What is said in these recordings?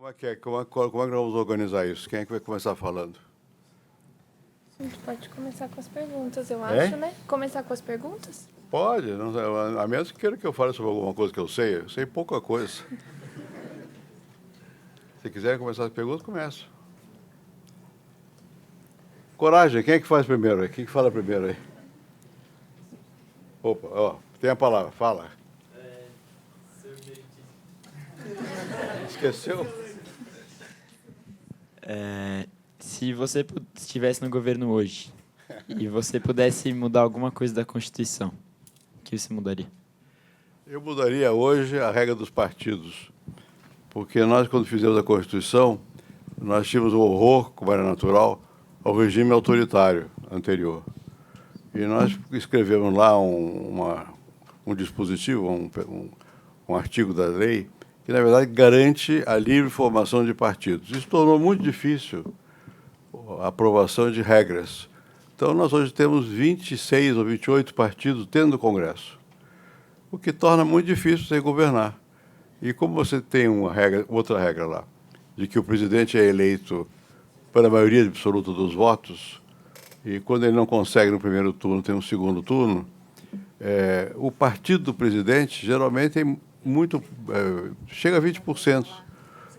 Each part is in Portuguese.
Como é que é? Como é que nós vamos organizar isso? Quem é que vai começar falando? A gente pode começar com as perguntas, eu É? acho, né? Começar com as perguntas? Pode, não, a menos que queira que eu fale sobre alguma coisa que eu sei pouca coisa. Se quiser começar as perguntas, começo. Coragem, quem é que faz primeiro aí? Quem que fala primeiro aí? Opa, ó, tem a palavra, fala. Esqueceu? Se você estivesse no governo hoje e você pudesse mudar alguma coisa da Constituição, o que você mudaria? Eu mudaria hoje a regra dos partidos, porque nós, quando fizemos a Constituição, nós tínhamos um horror, como era natural, ao regime autoritário anterior. E nós escrevemos lá um dispositivo, um artigo da lei, que, na verdade, garante a livre formação de partidos. Isso tornou muito difícil a aprovação de regras. Então, nós hoje temos 26 ou 28 partidos dentro do Congresso, o que torna muito difícil você governar. E como você tem outra regra lá, de que o presidente é eleito pela maioria absoluta dos votos, e quando ele não consegue no primeiro turno, tem um segundo turno, o partido do presidente geralmente tem chega a 20%.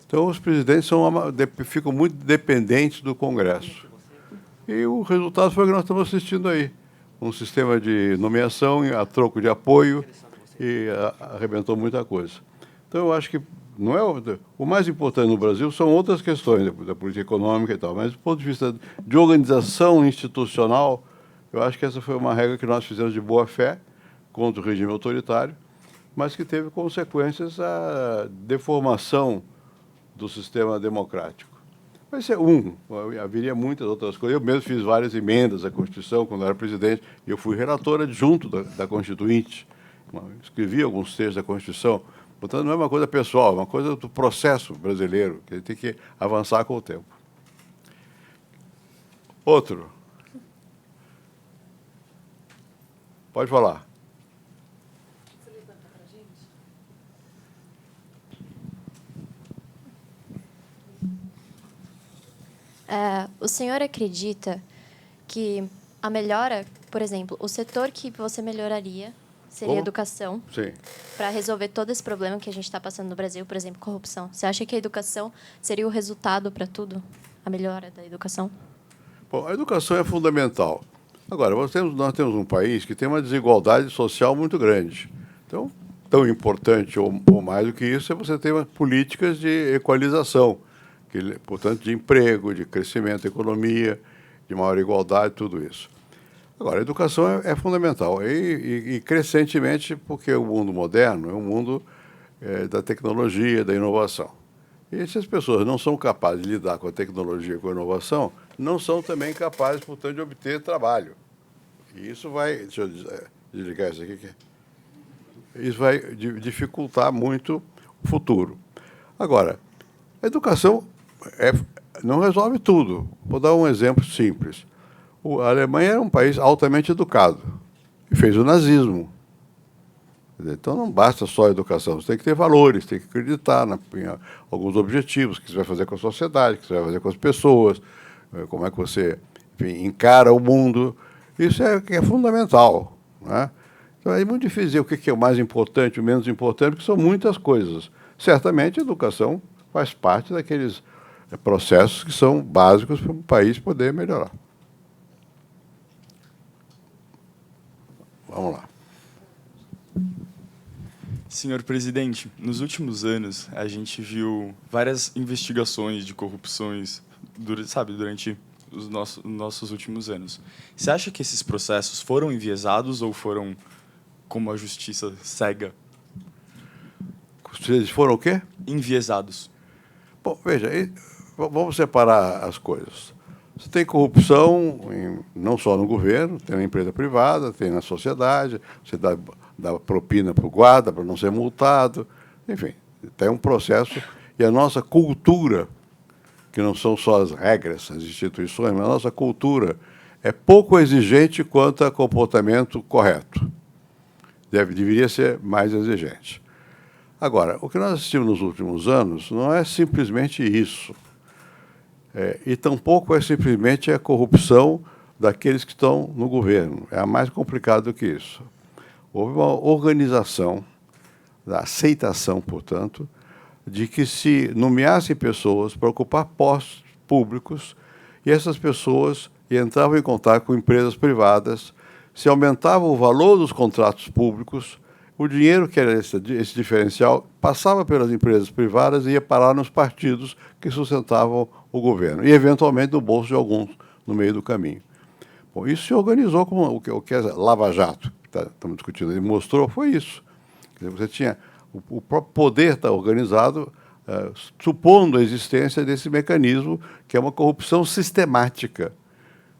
Então, os presidentes ficam muito dependentes do Congresso. E o resultado foi o que nós estamos assistindo aí. Um sistema de nomeação a troco de apoio e arrebentou muita coisa. Então, eu acho que não é o mais importante no Brasil são outras questões da política econômica e tal, mas do ponto de vista de organização institucional, eu acho que essa foi uma regra que nós fizemos de boa fé contra o regime autoritário, mas que teve consequências a deformação do sistema democrático. Vai ser haveria muitas outras coisas. Eu mesmo fiz várias emendas à Constituição quando eu era presidente, e eu fui relator adjunto da Constituinte, escrevi alguns textos da Constituição. Portanto, não é uma coisa pessoal, é uma coisa do processo brasileiro, que a gente tem que avançar com o tempo. Outro. Pode falar. O senhor acredita que a melhora, por exemplo, o setor que você melhoraria seria a educação? Sim. Para resolver todo esse problema que a gente está passando no Brasil, por exemplo, corrupção. Você acha que a educação seria o resultado para tudo? A melhora da educação? Bom, a educação é fundamental. Agora, nós temos um país que tem uma desigualdade social muito grande. Então, tão importante ou mais do que isso é você ter políticas de equalização, portanto, de emprego, de crescimento da economia, de maior igualdade, tudo isso. Agora, a educação é fundamental, e crescentemente, porque o mundo moderno é um mundo da tecnologia, da inovação. E se as pessoas não são capazes de lidar com a tecnologia e com a inovação, não são também capazes, portanto, de obter trabalho. E isso vai... Deixa eu desligar isso aqui. Isso vai dificultar muito o futuro. Agora, a educação não resolve tudo. Vou dar um exemplo simples. A Alemanha era um país altamente educado e fez o nazismo. Então, não basta só a educação, você tem que ter valores, tem que acreditar em alguns objetivos que você vai fazer com a sociedade, que você vai fazer com as pessoas, como é que você, enfim, encara o mundo. Isso é fundamental, né? Então, é muito difícil dizer o que é o mais importante, o menos importante, porque são muitas coisas. Certamente, a educação faz parte daqueles processos que são básicos para um país poder melhorar. Vamos lá. Senhor presidente, nos últimos anos, a gente viu várias investigações de corrupções, durante os nossos últimos anos. Você acha que esses processos foram enviesados ou foram como a justiça cega? Vocês foram o quê? Enviesados. Bom, veja, vamos separar as coisas. Você tem corrupção não só no governo, tem na empresa privada, tem na sociedade, você dá propina para o guarda para não ser multado, enfim, tem um processo. E a nossa cultura, que não são só as regras, as instituições, mas a nossa cultura é pouco exigente quanto a comportamento correto. Deveria ser mais exigente. Agora, o que nós assistimos nos últimos anos não é simplesmente isso. E tampouco é simplesmente a corrupção daqueles que estão no governo. É mais complicado do que isso. Houve uma organização, da aceitação, portanto, de que se nomeassem pessoas para ocupar postos públicos e essas pessoas entravam em contato com empresas privadas, se aumentava o valor dos contratos públicos, o dinheiro que era esse diferencial passava pelas empresas privadas e ia parar nos partidos que sustentavam o governo e, eventualmente, no bolso de alguns no meio do caminho. Bom, isso se organizou como o que é Lava Jato, que estamos discutindo, ele mostrou, foi isso. Quer dizer, você tinha o próprio poder está organizado, supondo a existência desse mecanismo, que é uma corrupção sistemática,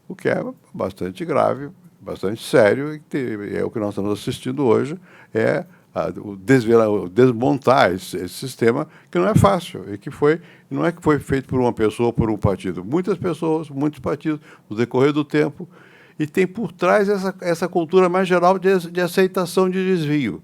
o que é bastante grave, bastante sério, e é o que nós estamos assistindo hoje, desmontar esse sistema, que não é fácil, e que não é que foi feito por uma pessoa ou por um partido. Muitas pessoas, muitos partidos, no decorrer do tempo, e tem por trás essa cultura mais geral de aceitação de desvio.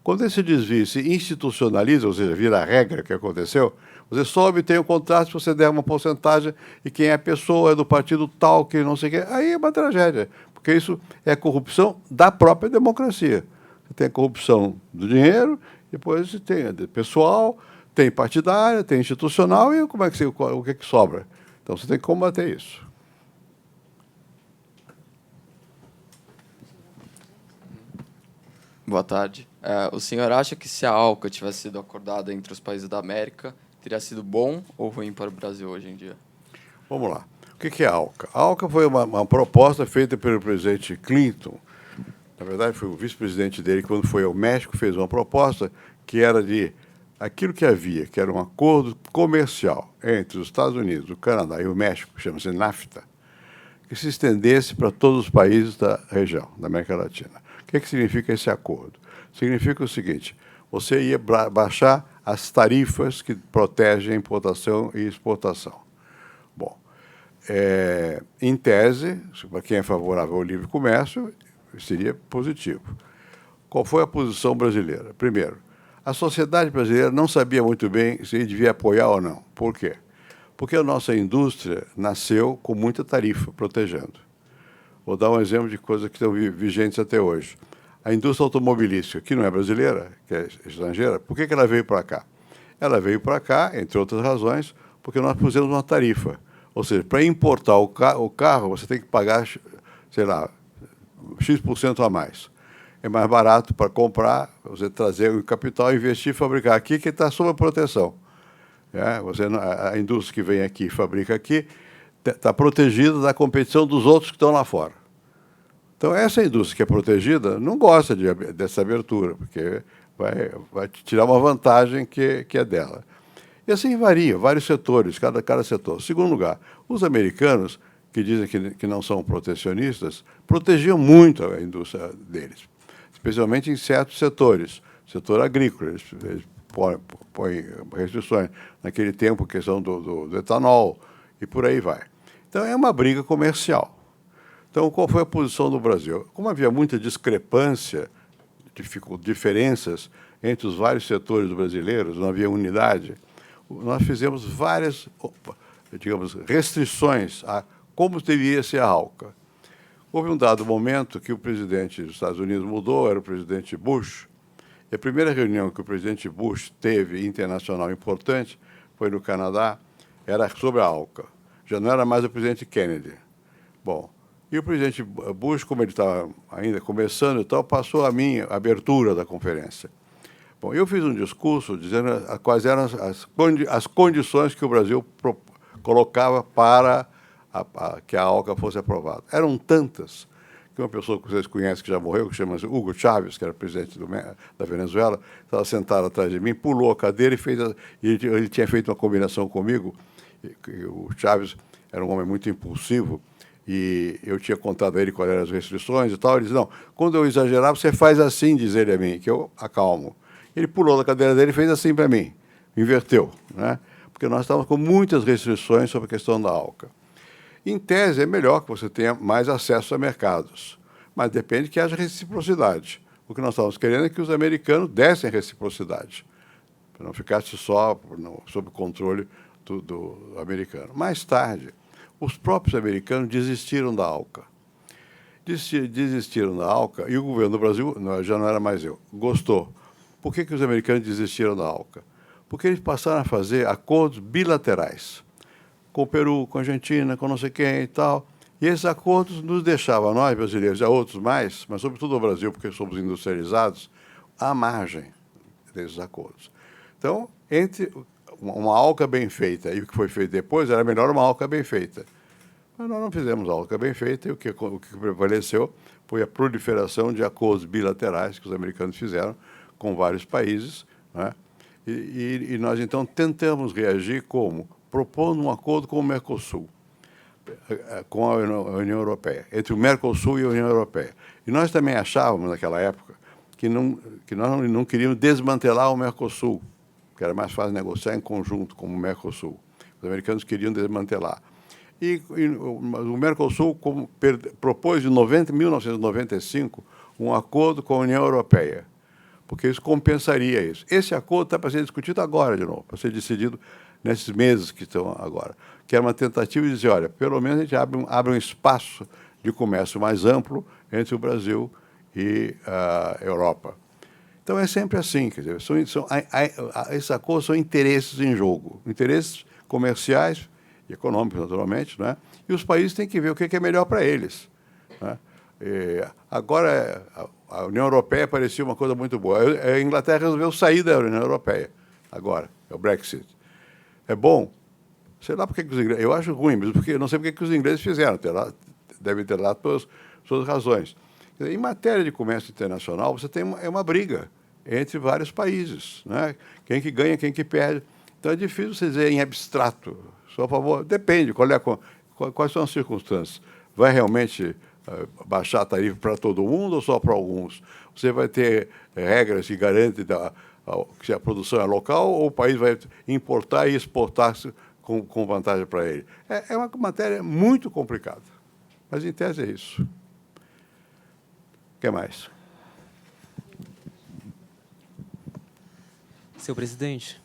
Quando esse desvio se institucionaliza, ou seja, vira a regra que aconteceu, você só obtém o contrato se você der uma porcentagem e quem é a pessoa é do partido tal, que não sei o quê. Aí é uma tragédia, porque isso é corrupção da própria democracia. Você tem a corrupção do dinheiro, depois você tem a pessoal, tem partidária, tem institucional, e como é que o que sobra? Então você tem que combater isso. Boa tarde. O senhor acha que se a ALCA tivesse sido acordada entre os países da América, teria sido bom ou ruim para o Brasil hoje em dia? Vamos lá. O que é a ALCA? A ALCA foi uma proposta feita pelo presidente Clinton. Na verdade, foi o vice-presidente dele, quando foi ao México, fez uma proposta que era de aquilo que havia, que era um acordo comercial entre os Estados Unidos, o Canadá e o México, que chama-se NAFTA, que se estendesse para todos os países da região, da América Latina. O que significa esse acordo? Significa o seguinte: você ia baixar as tarifas que protegem a importação e exportação. Bom, em tese, para quem é favorável ao livre comércio, seria positivo. Qual foi a posição brasileira? Primeiro, a sociedade brasileira não sabia muito bem se devia apoiar ou não. Por quê? Porque a nossa indústria nasceu com muita tarifa protegendo. Vou dar um exemplo de coisas que estão vigentes até hoje. A indústria automobilística, que não é brasileira, que é estrangeira, por que ela veio para cá? Ela veio para cá, entre outras razões, porque nós pusemos uma tarifa. Ou seja, para importar o carro, você tem que pagar, sei lá, X% a mais. É mais barato para comprar, você trazer o capital, investir e fabricar aqui, que está sob a proteção. A indústria que vem aqui e fabrica aqui está protegida da competição dos outros que estão lá fora. Então, essa indústria que é protegida não gosta dessa abertura, porque vai tirar uma vantagem que é dela. E assim varia, vários setores, cada setor. Segundo lugar, os americanos, que dizem que não são protecionistas, protegiam muito a indústria deles, especialmente em certos setores. Setor agrícola, eles põem restrições. Naquele tempo, a questão do etanol, e por aí vai. Então, é uma briga comercial. Então, qual foi a posição do Brasil? Como havia muita discrepância, diferenças entre os vários setores brasileiros, não havia unidade, nós fizemos várias, digamos, restrições a como deveria ser a ALCA. Houve um dado momento que o presidente dos Estados Unidos mudou, era o presidente Bush, e a primeira reunião que o presidente Bush teve internacional importante foi no Canadá, era sobre a ALCA. Já não era mais o presidente Kennedy. Bom, e o presidente Bush, como ele estava ainda começando e tal, passou a minha abertura da conferência. Bom, eu fiz um discurso dizendo quais eram as condições que o Brasil colocava para que a ALCA fosse aprovada. Eram tantas que uma pessoa que vocês conhecem, que já morreu, que chama-se Hugo Chávez, que era presidente da Venezuela, estava sentado atrás de mim, pulou a cadeira e ele tinha feito uma combinação comigo. O Chávez era um homem muito impulsivo, e eu tinha contado a ele quais eram as restrições e tal. Ele disse: não, quando eu exagerar, você faz assim, diz ele a mim, que eu acalmo. Ele pulou da cadeira dele e fez assim para mim, inverteu, né? Porque nós estávamos com muitas restrições sobre a questão da ALCA. Em tese, é melhor que você tenha mais acesso a mercados, mas depende que haja reciprocidade. O que nós estávamos querendo é que os americanos dessem reciprocidade. não ficasse só sob controle do americano. Mais tarde, os próprios americanos desistiram da ALCA. Desistiram da ALCA e o governo do Brasil, já não era mais eu, gostou. Por que os americanos desistiram da ALCA? Porque eles passaram a fazer acordos bilaterais com o Peru, com a Argentina, com não sei quem e tal. E esses acordos nos deixavam, nós brasileiros e a outros mais, mas sobretudo o Brasil, porque somos industrializados, à margem desses acordos. Então, entre uma ALCA bem feita e o que foi feito depois, era melhor uma ALCA bem feita. Mas nós não fizemos a ALCA bem feita e o que prevaleceu foi a proliferação de acordos bilaterais que os americanos fizeram com vários países, né? E nós, então, tentamos reagir como? Propondo um acordo com o Mercosul, com a União Europeia, entre o Mercosul e a União Europeia. E nós também achávamos, naquela época, que nós não queríamos desmantelar o Mercosul, que era mais fácil negociar em conjunto com o Mercosul. Os americanos queriam desmantelar. E o Mercosul propôs, em 1995, um acordo com a União Europeia, porque isso compensaria isso. Esse acordo está para ser discutido agora, de novo, para ser decidido nesses meses que estão agora, que era uma tentativa de dizer, olha, pelo menos a gente abre um espaço de comércio mais amplo entre o Brasil e a Europa. Então, é sempre assim, quer dizer, esses acordos são interesses em jogo, interesses comerciais e econômicos, naturalmente, né? E os países têm que ver o que é melhor para eles, né? Agora, a União Europeia parecia uma coisa muito boa. A Inglaterra resolveu sair da União Europeia, agora, é o Brexit. É bom? Sei lá porque os ingleses... Eu acho ruim, mas porque eu não sei porque os ingleses fizeram. Devem ter lá suas razões. Em matéria de comércio internacional, você tem uma briga entre vários países, né? Quem que ganha, quem que perde. Então, é difícil você dizer em abstrato. Só a favor... Depende, quais são as circunstâncias. Vai realmente baixar a tarifa para todo mundo ou só para alguns? Você vai ter regras que garantem que a produção é local ou o país vai importar e exportar com vantagem para ele? É uma matéria muito complicada, mas em tese é isso. O que mais? Senhor presidente,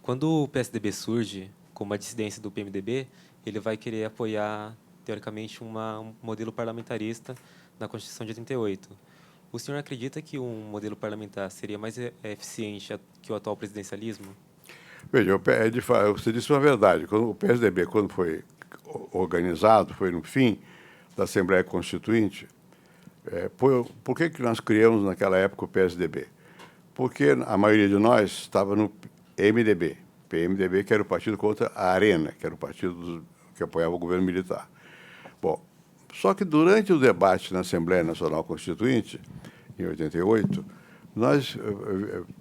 quando o PSDB surge como uma dissidência do PMDB, ele vai querer apoiar, teoricamente, um modelo parlamentarista na Constituição de 88. O senhor acredita que um modelo parlamentar seria mais eficiente que o atual presidencialismo? Veja, você disse uma verdade. O PSDB, quando foi organizado, foi no fim da Assembleia Constituinte. Por que nós criamos, naquela época, o PSDB? Porque a maioria de nós estava no MDB, PMDB, que era o partido contra a Arena, que era o partido que apoiava o governo militar. Bom, só que durante o debate na Assembleia Nacional Constituinte, em 88, nós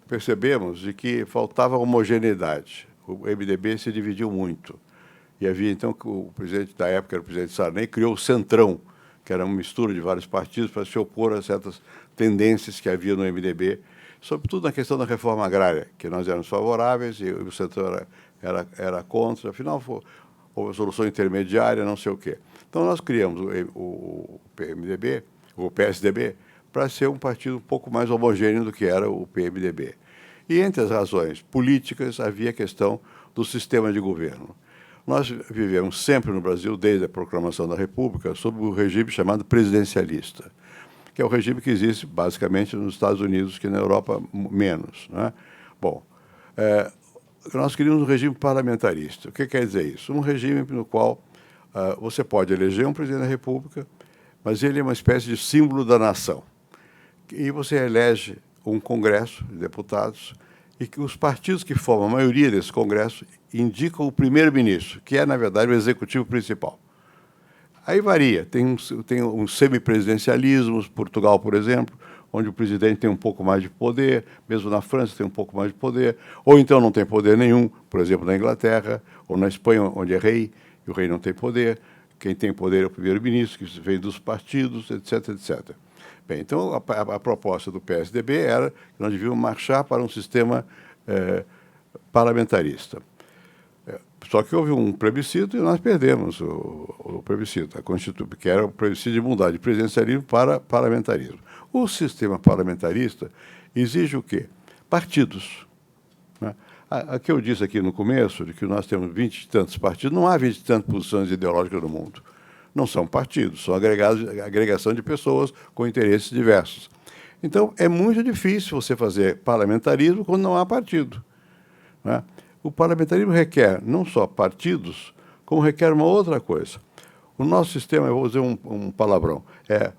percebemos de que faltava homogeneidade. O MDB se dividiu muito. E havia, então, que o presidente da época, era o presidente Sarney, criou o Centrão, que era uma mistura de vários partidos para se opor a certas tendências que havia no MDB, sobretudo na questão da reforma agrária, que nós éramos favoráveis e o Centrão era contra. Afinal, houve uma solução intermediária, não sei o quê. Então, nós criamos o PMDB, o PSDB, para ser um partido um pouco mais homogêneo do que era o PMDB. E, entre as razões políticas, havia a questão do sistema de governo. Nós vivemos sempre no Brasil, desde a proclamação da República, sob o regime chamado presidencialista, que é o regime que existe, basicamente, nos Estados Unidos, que na Europa menos, né? Bom, nós queríamos um regime parlamentarista. O que quer dizer isso? Um regime no qual você pode eleger um presidente da República, mas ele é uma espécie de símbolo da nação. E você elege um congresso de deputados e que os partidos que formam a maioria desse congresso indicam o primeiro-ministro, que é, na verdade, o executivo principal. Aí varia. Tem um semipresidencialismo, Portugal, por exemplo, onde o presidente tem um pouco mais de poder, mesmo na França tem um pouco mais de poder, ou então não tem poder nenhum, por exemplo, na Inglaterra, ou na Espanha, onde é rei, e o rei não tem poder. Quem tem poder é o primeiro-ministro, que vem dos partidos, etc., etc. Bem, então, a proposta do PSDB era que nós devíamos marchar para um sistema parlamentarista. Só que houve um plebiscito e nós perdemos o plebiscito, que era o plebiscito de mudar de presidencialismo para parlamentarismo. O sistema parlamentarista exige o quê? partidos. Né? A que eu disse aqui no começo, de que nós temos 20 e tantos partidos, não há 20 e tantas posições ideológicas no mundo. Não são partidos, são agregação de pessoas com interesses diversos. Então, é muito difícil você fazer parlamentarismo quando não há partido. Né? O parlamentarismo requer não só partidos, como requer uma outra coisa. O nosso sistema, eu vou dizer um palavrão, é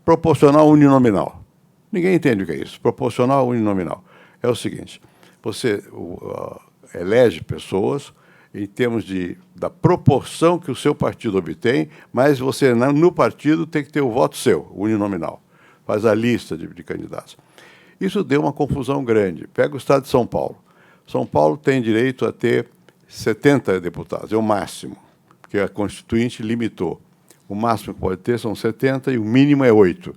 proporcional uninominal. Ninguém entende o que é isso, proporcional uninominal. É o seguinte, você elege pessoas em termos da proporção que o seu partido obtém, mas você, no partido, tem que ter o voto seu, uninominal. Faz a lista de candidatos. Isso deu uma confusão grande. Pega o estado de São Paulo. São Paulo tem direito a ter 70 deputados, é o máximo, porque a Constituinte limitou. O máximo que pode ter são 70 e o mínimo é 8.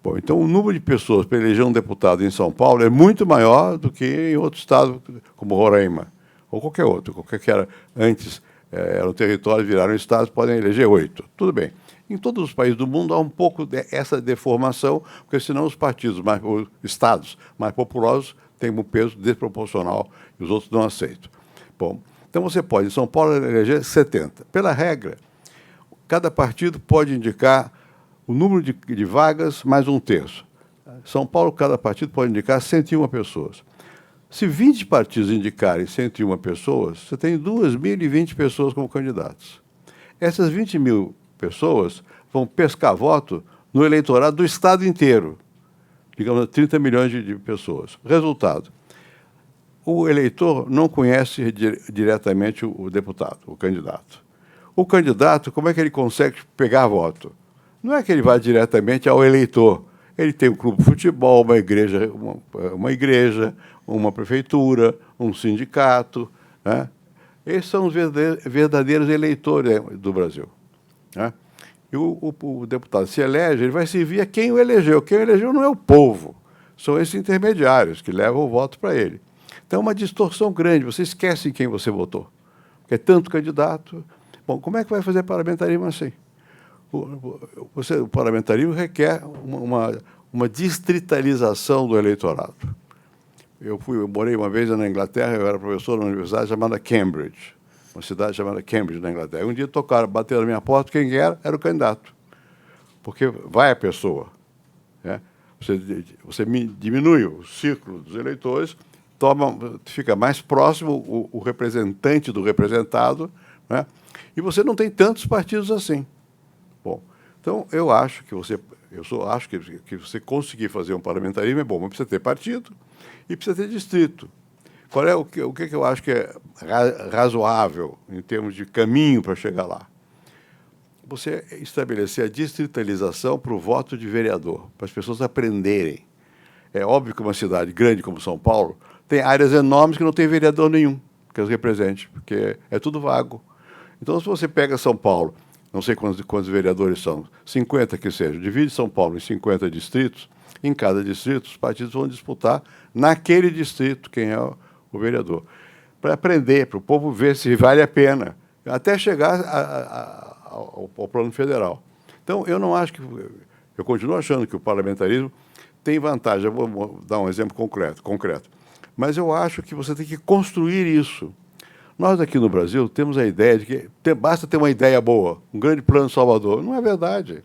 Bom, então, o número de pessoas para eleger um deputado em São Paulo é muito maior do que em outro estado, como Roraima, ou qualquer outro. Qualquer que era antes, era um território, viraram estados, podem eleger 8. Tudo bem. Em todos os países do mundo há um pouco dessa deformação, porque senão os os estados mais populosos têm um peso desproporcional e os outros não aceitam. Bom, então você pode, em São Paulo, eleger 70. Pela regra, cada partido pode indicar o número de vagas mais um terço. São Paulo, cada partido pode indicar 101 pessoas. Se 20 partidos indicarem 101 pessoas, você tem 2.020 pessoas como candidatos. Essas 20 mil pessoas vão pescar voto no eleitorado do estado inteiro, digamos, 30 milhões de pessoas. Resultado, o eleitor não conhece diretamente o deputado, o candidato. O candidato, como é que ele consegue pegar voto? Não é que ele vá diretamente ao eleitor. Ele tem um clube de futebol, uma prefeitura, um sindicato. Né? Esses são os verdadeiros eleitores do Brasil. Né? E o deputado se elege, ele vai servir a quem o elegeu. Quem o elegeu não é o povo, são esses intermediários que levam o voto para ele. Então, é uma distorção grande, você esquece em quem você votou. Porque é tanto candidato. Bom, como é que vai fazer parlamentarismo assim? O parlamentarismo requer uma distritalização do eleitorado. Eu morei uma vez na Inglaterra, eu era professor numa universidade chamada Cambridge, uma cidade chamada Cambridge, na Inglaterra. Um dia bateram na minha porta, quem era? Era o candidato. Porque vai a pessoa. Né? Você diminui o círculo dos eleitores, fica mais próximo o representante do representado, né? E você não tem tantos partidos assim. Bom, então eu acho que que você conseguir fazer um parlamentarismo é bom, mas precisa ter partido e precisa ter distrito. Qual é o que eu acho que é razoável em termos de caminho para chegar lá? Você estabelecer a distritalização para o voto de vereador, para as pessoas aprenderem. É óbvio que uma cidade grande como São Paulo tem áreas enormes que não tem vereador nenhum que as represente, porque é tudo vago. Então, se você pega São Paulo, não sei quantos vereadores são, 50 que seja, divide São Paulo em 50 distritos, em cada distrito os partidos vão disputar naquele distrito quem é o vereador, para aprender, para o povo ver se vale a pena, até chegar ao plano federal. Então, eu continuo achando que o parlamentarismo tem vantagem. Eu vou dar um exemplo concreto. Mas eu acho que você tem que construir isso. Nós aqui no Brasil temos a ideia de que basta ter uma ideia boa, um grande plano Salvador. Não é verdade.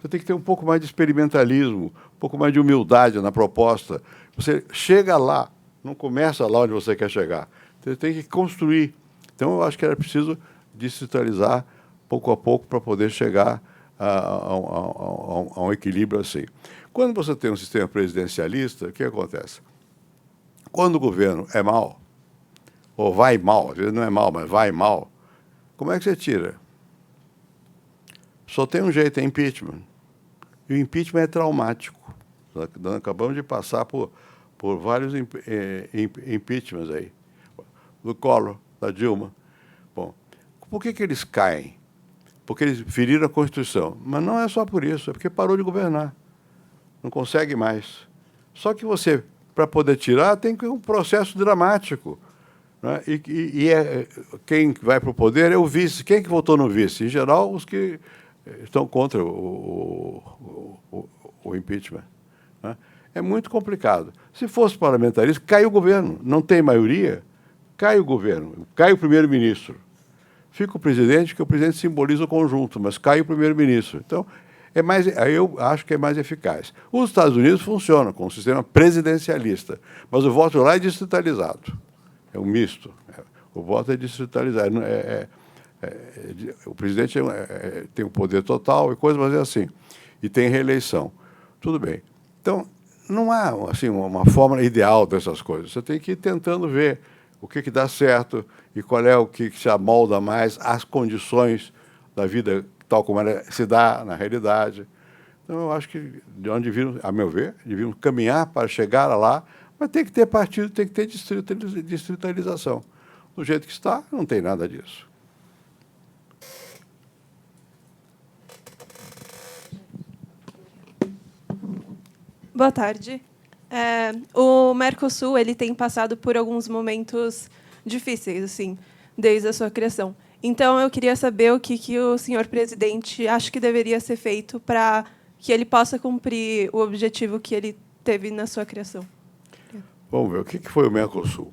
Você tem que ter um pouco mais de experimentalismo, um pouco mais de humildade na proposta. Você chega lá, não começa lá onde você quer chegar. Você tem que construir. Então, eu acho que era preciso digitalizar pouco a pouco para poder chegar a um equilíbrio assim. Quando você tem um sistema presidencialista, o que acontece? Quando o governo é mau, ou vai mal, às vezes não é mal, mas vai mal, como é que você tira? Só tem um jeito, é impeachment. E o impeachment é traumático. Nós acabamos de passar por vários impeachments aí. Do Collor, da Dilma. Bom, por que eles caem? Porque eles feriram a Constituição. Mas não é só por isso, é porque parou de governar. Não consegue mais. Só que você, para poder tirar, tem que ter um processo dramático. Né? Quem vai para o poder é o vice. Quem é que votou no vice? Em geral, os que estão contra o impeachment. Né? É muito complicado. Se fosse parlamentarista, cai o governo. Não tem maioria, cai o governo, cai o primeiro-ministro. Fica o presidente, que o presidente simboliza o conjunto, mas cai o primeiro-ministro. Então, aí eu acho que é mais eficaz. Os Estados Unidos funcionam com um sistema presidencialista, mas o voto lá é distritalizado. É um misto. O voto é distritalizado. O presidente tem o poder total e coisas, mas é assim. E tem reeleição. Tudo bem. Então, não há assim, uma fórmula ideal dessas coisas. Você tem que ir tentando ver o que dá certo e qual é o que se amolda mais às condições da vida tal como ela se dá na realidade. Então, eu acho que, de onde devíamos, a meu ver, devíamos caminhar para chegar lá, mas tem que ter partido, tem que ter distritalização. Do jeito que está, não tem nada disso. Boa tarde. O Mercosul ele tem passado por alguns momentos difíceis, assim, desde a sua criação. Então, eu queria saber o que o senhor presidente acha que deveria ser feito para que ele possa cumprir o objetivo que ele teve na sua criação. Vamos ver, o que foi o Mercosul?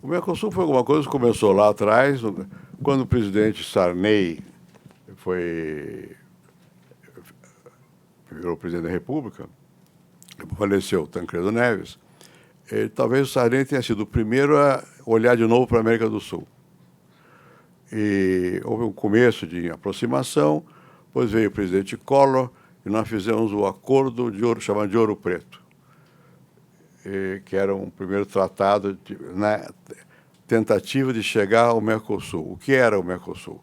O Mercosul foi alguma coisa que começou lá atrás, quando o presidente Sarney virou presidente da República, faleceu Tancredo Neves, talvez o Sarney tenha sido o primeiro a olhar de novo para a América do Sul. E houve um começo de aproximação, depois veio o presidente Collor, e nós fizemos o acordo de ouro, chamado de Ouro Preto, que era um primeiro tratado na tentativa de chegar ao Mercosul. O que era o Mercosul?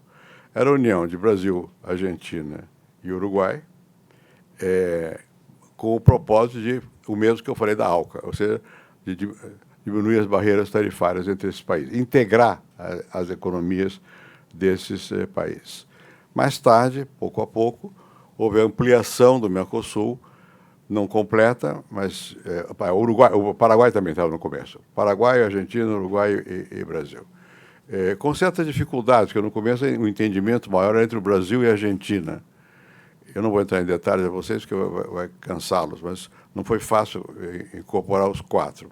Era a união de Brasil, Argentina e Uruguai, com o propósito de o mesmo que eu falei da ALCA, ou seja, de diminuir as barreiras tarifárias entre esses países, integrar as economias desses países. Mais tarde, pouco a pouco, houve a ampliação do Mercosul, não completa, mas o Paraguai também estava no começo. Paraguai, Argentina, Uruguai e Brasil. Com certas dificuldades, porque no começo o entendimento maior era entre o Brasil e a Argentina. Eu não vou entrar em detalhes a vocês, porque vai cansá-los, mas não foi fácil incorporar os quatro.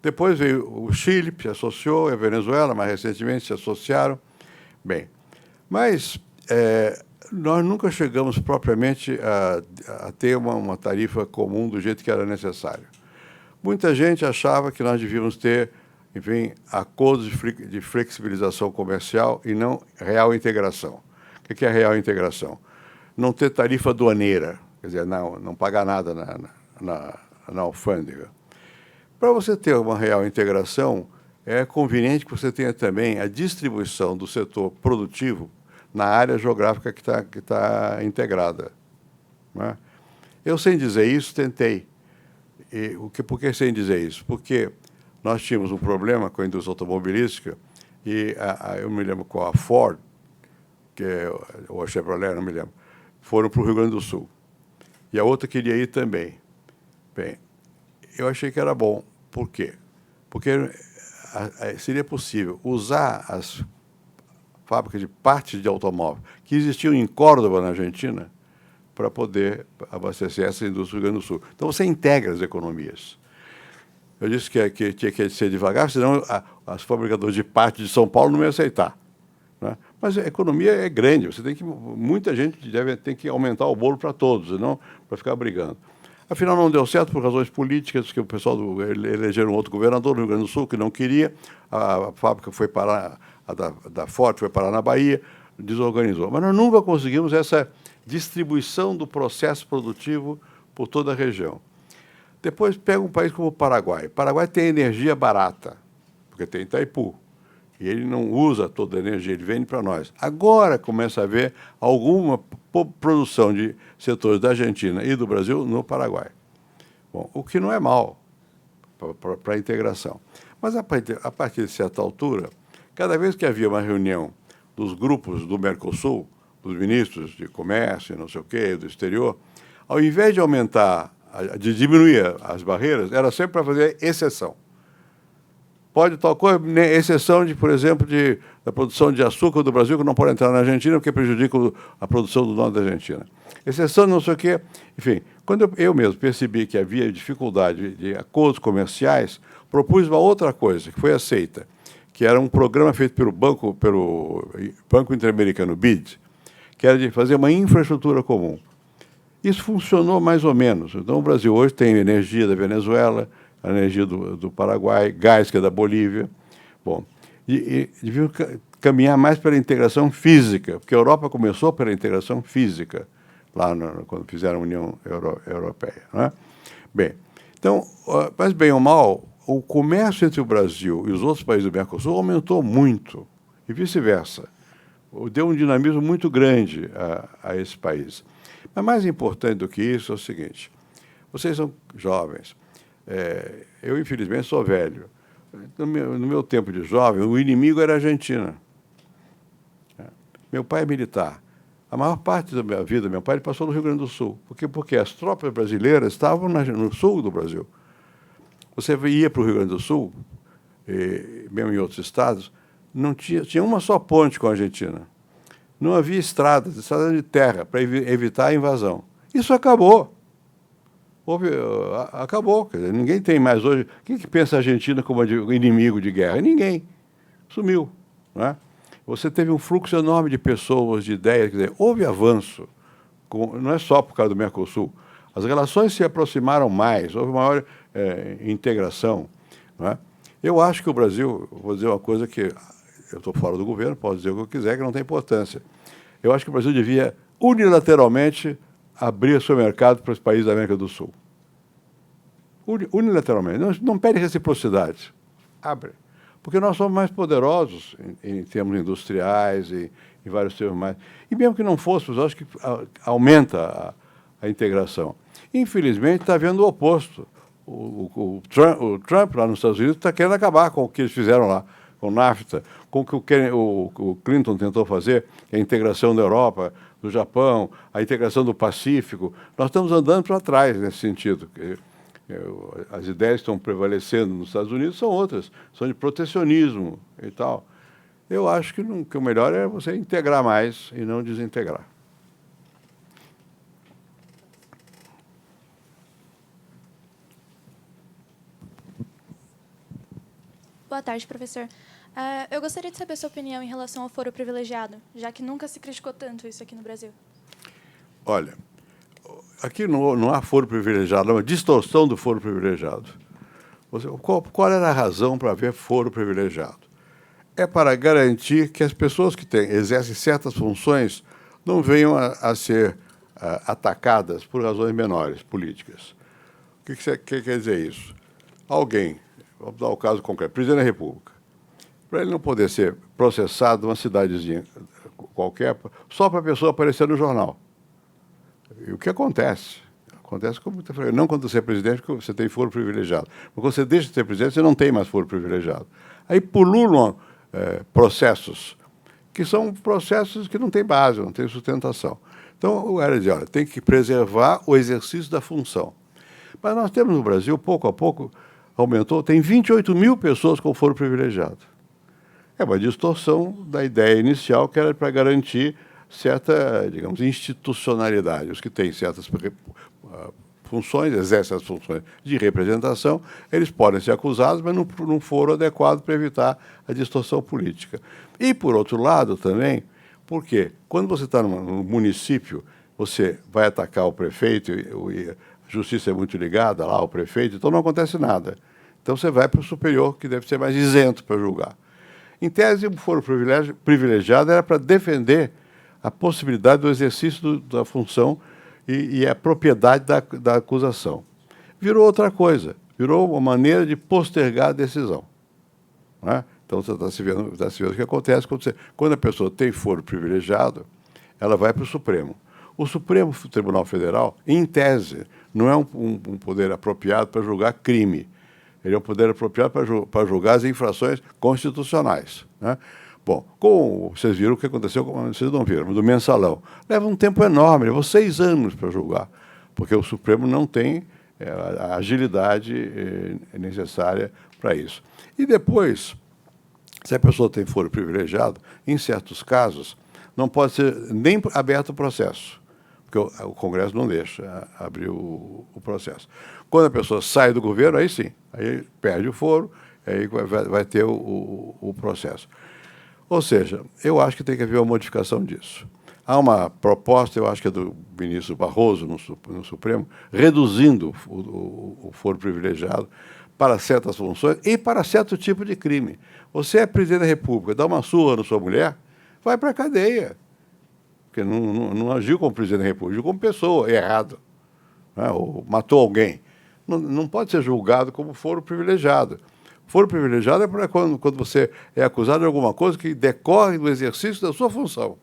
Depois veio o Chile, se associou, a Venezuela, mais recentemente se associaram. Bem, mas nós nunca chegamos propriamente a ter uma tarifa comum do jeito que era necessário. Muita gente achava que nós devíamos ter, enfim, acordos de flexibilização comercial e não real integração. O que é real integração? Não ter tarifa aduaneira, quer dizer, não pagar nada na alfândega. Para você ter uma real integração, é conveniente que você tenha também a distribuição do setor produtivo na área geográfica que tá integrada. Né? Eu, sem dizer isso, tentei. Por que sem dizer isso? Porque nós tínhamos um problema com a indústria automobilística e eu me lembro com a Ford, ou a Chevrolet, não me lembro, foram para o Rio Grande do Sul. E a outra queria ir também. Bem, eu achei que era bom. Por quê? Porque seria possível usar as fábricas de partes de automóvel que existiam em Córdoba, na Argentina, para poder abastecer essa indústria do Rio Grande do Sul. Então, você integra as economias. Eu disse que tinha que ser devagar, senão as fabricadoras de partes de São Paulo não iam aceitar. Né? Mas a economia é grande, muita gente tem que aumentar o bolo para todos, não para ficar brigando. Afinal, não deu certo por razões políticas, que o pessoal elegeram outro governador no Rio Grande do Sul que não queria, a fábrica foi parar, da Ford foi parar na Bahia, desorganizou. Mas nós nunca conseguimos essa distribuição do processo produtivo por toda a região. Depois, pega um país como o Paraguai. O Paraguai tem energia barata, porque tem Itaipu. E ele não usa toda a energia, ele vende para nós. Agora começa a haver alguma produção de setores da Argentina e do Brasil no Paraguai. Bom, o que não é mal para a integração. Mas a partir de certa altura, cada vez que havia uma reunião dos grupos do Mercosul, dos ministros de comércio, não sei o quê, do exterior, ao invés de aumentar, de diminuir as barreiras, era sempre para fazer exceção. pode tal coisa, exceção de, por exemplo, da produção de açúcar do Brasil, que não pode entrar na Argentina porque prejudica a produção do norte da Argentina. Exceção de não sei o quê. Enfim, quando eu mesmo percebi que havia dificuldade de acordos comerciais, propus uma outra coisa, que foi aceita, que era um programa feito pelo Banco Interamericano, BID, que era de fazer uma infraestrutura comum. Isso funcionou mais ou menos. Então, o Brasil hoje tem energia da Venezuela, a energia do Paraguai, gás que é da Bolívia. Bom, e deviam caminhar mais pela integração física, porque a Europa começou pela integração física, lá quando fizeram a União Europeia. Não é? Bem, então, mas bem ou mal, o comércio entre o Brasil e os outros países do Mercosul aumentou muito, e vice-versa. Deu um dinamismo muito grande a esse país. Mas mais importante do que isso é o seguinte, vocês são jovens, eu infelizmente sou velho. No meu tempo de jovem, o inimigo era a Argentina. Meu pai é militar. A maior parte da minha vida, meu pai passou no Rio Grande do Sul. Porque as tropas brasileiras estavam no sul do Brasil. Você ia para o Rio Grande do Sul, mesmo em outros estados, não tinha uma só ponte com a Argentina. Não havia estradas de terra, para evitar a invasão. Isso acabou. Acabou. Quer dizer, ninguém tem mais hoje... Quem que pensa a Argentina como inimigo de guerra? Ninguém. Sumiu. Não é? Você teve um fluxo enorme de pessoas, de ideias. Quer dizer, houve avanço. Não é só por causa do Mercosul. As relações se aproximaram mais, houve maior integração. Não é? Eu acho que o Brasil... Vou dizer uma coisa que... Eu estou fora do governo, posso dizer o que eu quiser, que não tem importância. Eu acho que o Brasil devia unilateralmente abrir seu mercado para os países da América do Sul. Unilateralmente. Não pede reciprocidade. Abre. Porque nós somos mais poderosos em termos industriais e em vários termos mais. E mesmo que não fôssemos, eu acho que aumenta a integração. Infelizmente, está havendo o oposto. O Trump, lá nos Estados Unidos, está querendo acabar com o que eles fizeram lá, com o NAFTA, com o que o Clinton tentou fazer, a integração da Europa, do Japão, a integração do Pacífico. Nós estamos andando para trás nesse sentido. As ideias que estão prevalecendo nos Estados Unidos são outras, são de protecionismo e tal. Eu acho que o melhor é você integrar mais e não desintegrar. Boa tarde, professor. Eu gostaria de saber a sua opinião em relação ao foro privilegiado, já que nunca se criticou tanto isso aqui no Brasil. Olha, aqui não há foro privilegiado, é uma distorção do foro privilegiado. Qual era a razão para haver foro privilegiado? É para garantir que as pessoas que exercem certas funções não venham a ser atacadas por razões menores, políticas. O que quer dizer isso? Alguém, vamos dar o caso concreto, presidente da República, para ele não poder ser processado numa cidadezinha qualquer, só para a pessoa aparecer no jornal. E o que acontece? Acontece com muita frequência. Não quando você é presidente, porque você tem foro privilegiado. Mas quando você deixa de ser presidente, você não tem mais foro privilegiado. Aí pululam processos, que são processos que não têm base, não têm sustentação. Então, o cara diz, olha, tem que preservar o exercício da função. Mas nós temos no Brasil, pouco a pouco, aumentou, tem 28 mil pessoas com foro privilegiado. É uma distorção da ideia inicial, que era para garantir certa, digamos, institucionalidade. Os que têm certas funções, exercem as funções de representação, eles podem ser acusados, mas não foram adequados para evitar a distorção política. E, por outro lado, também, porque quando você está num município, você vai atacar o prefeito, e a justiça é muito ligada lá ao prefeito, então não acontece nada. Então você vai para o superior, que deve ser mais isento para julgar. Em tese, o foro privilegiado era para defender a possibilidade do exercício da função e a propriedade da acusação. Virou outra coisa, virou uma maneira de postergar a decisão. Não é? Então, você está se vendo o que acontece quando a pessoa tem foro privilegiado, ela vai para o Supremo. O Supremo Tribunal Federal, em tese, não é um poder apropriado para julgar crime. Ele é um poder apropriado para julgar as infrações constitucionais. Né? Bom, vocês viram o que aconteceu, vocês não viram, do mensalão. Leva um tempo enorme, levou 6 anos para julgar, porque o Supremo não tem a agilidade necessária para isso. E depois, se a pessoa tem foro privilegiado, em certos casos, não pode ser nem aberto o processo, porque o Congresso não deixa abrir o processo. Quando a pessoa sai do governo, aí sim, aí perde o foro, aí vai ter o processo. Ou seja, eu acho que tem que haver uma modificação disso. Há uma proposta, eu acho que é do ministro Barroso, no Supremo, reduzindo o foro privilegiado para certas funções e para certo tipo de crime. Você é presidente da República, dá uma surra na sua mulher, vai para a cadeia. Porque não agiu como presidente da República, agiu como pessoa, errado. Né? Ou matou alguém. Não pode ser julgado como foro privilegiado. Foro privilegiado é para quando você é acusado de alguma coisa que decorre do exercício da sua função.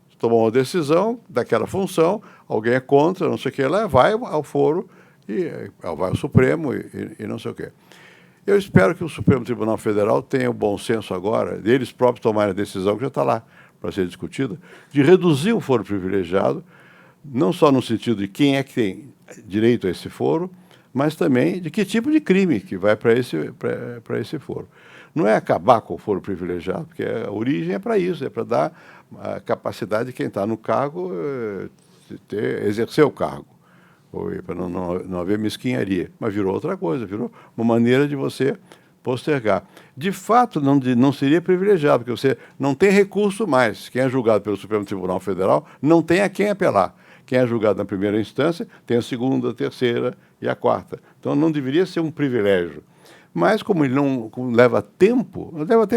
Você tomou uma decisão daquela função, alguém é contra, não sei o que lá, vai ao foro, e vai ao Supremo e não sei o quê. Eu espero que o Supremo Tribunal Federal tenha o bom senso agora, deles próprios tomarem a decisão, que já está lá para ser discutida, de reduzir o foro privilegiado, não só no sentido de quem é que tem direito a esse foro, mas também de que tipo de crime que vai para esse foro. Não é acabar com o foro privilegiado, porque a origem é para isso, é para dar a capacidade de quem está no cargo exercer o cargo, para não haver mesquinharia. Mas virou outra coisa, virou uma maneira de você postergar. De fato, não seria privilegiado, porque você não tem recurso mais. Quem é julgado pelo Supremo Tribunal Federal não tem a quem apelar. Quem é julgado na primeira instância tem a segunda, a terceira e a quarta. Então, não deveria ser um privilégio. Mas, como ele não leva tempo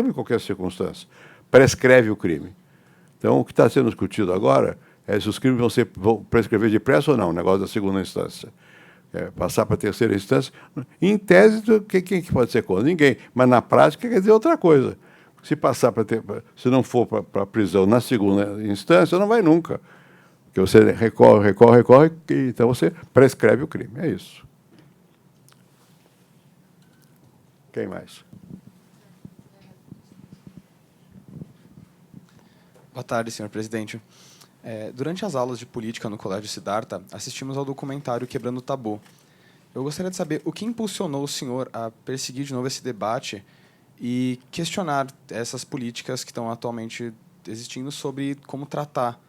em qualquer circunstância, prescreve o crime. Então, o que está sendo discutido agora é se os crimes vão prescrever depressa ou não, o negócio da segunda instância. Passar para a terceira instância. Em tese, quem que pode ser contra? Ninguém. Mas, na prática, quer dizer outra coisa. Se não for para a prisão na segunda instância, não vai nunca. Porque você recorre, então você prescreve o crime. É isso. Quem mais? Boa tarde, senhor presidente. Durante as aulas de política no Colégio Siddhartha, assistimos ao documentário Quebrando o Tabu. Eu gostaria de saber o que impulsionou o senhor a perseguir de novo esse debate e questionar essas políticas que estão atualmente existindo sobre como tratar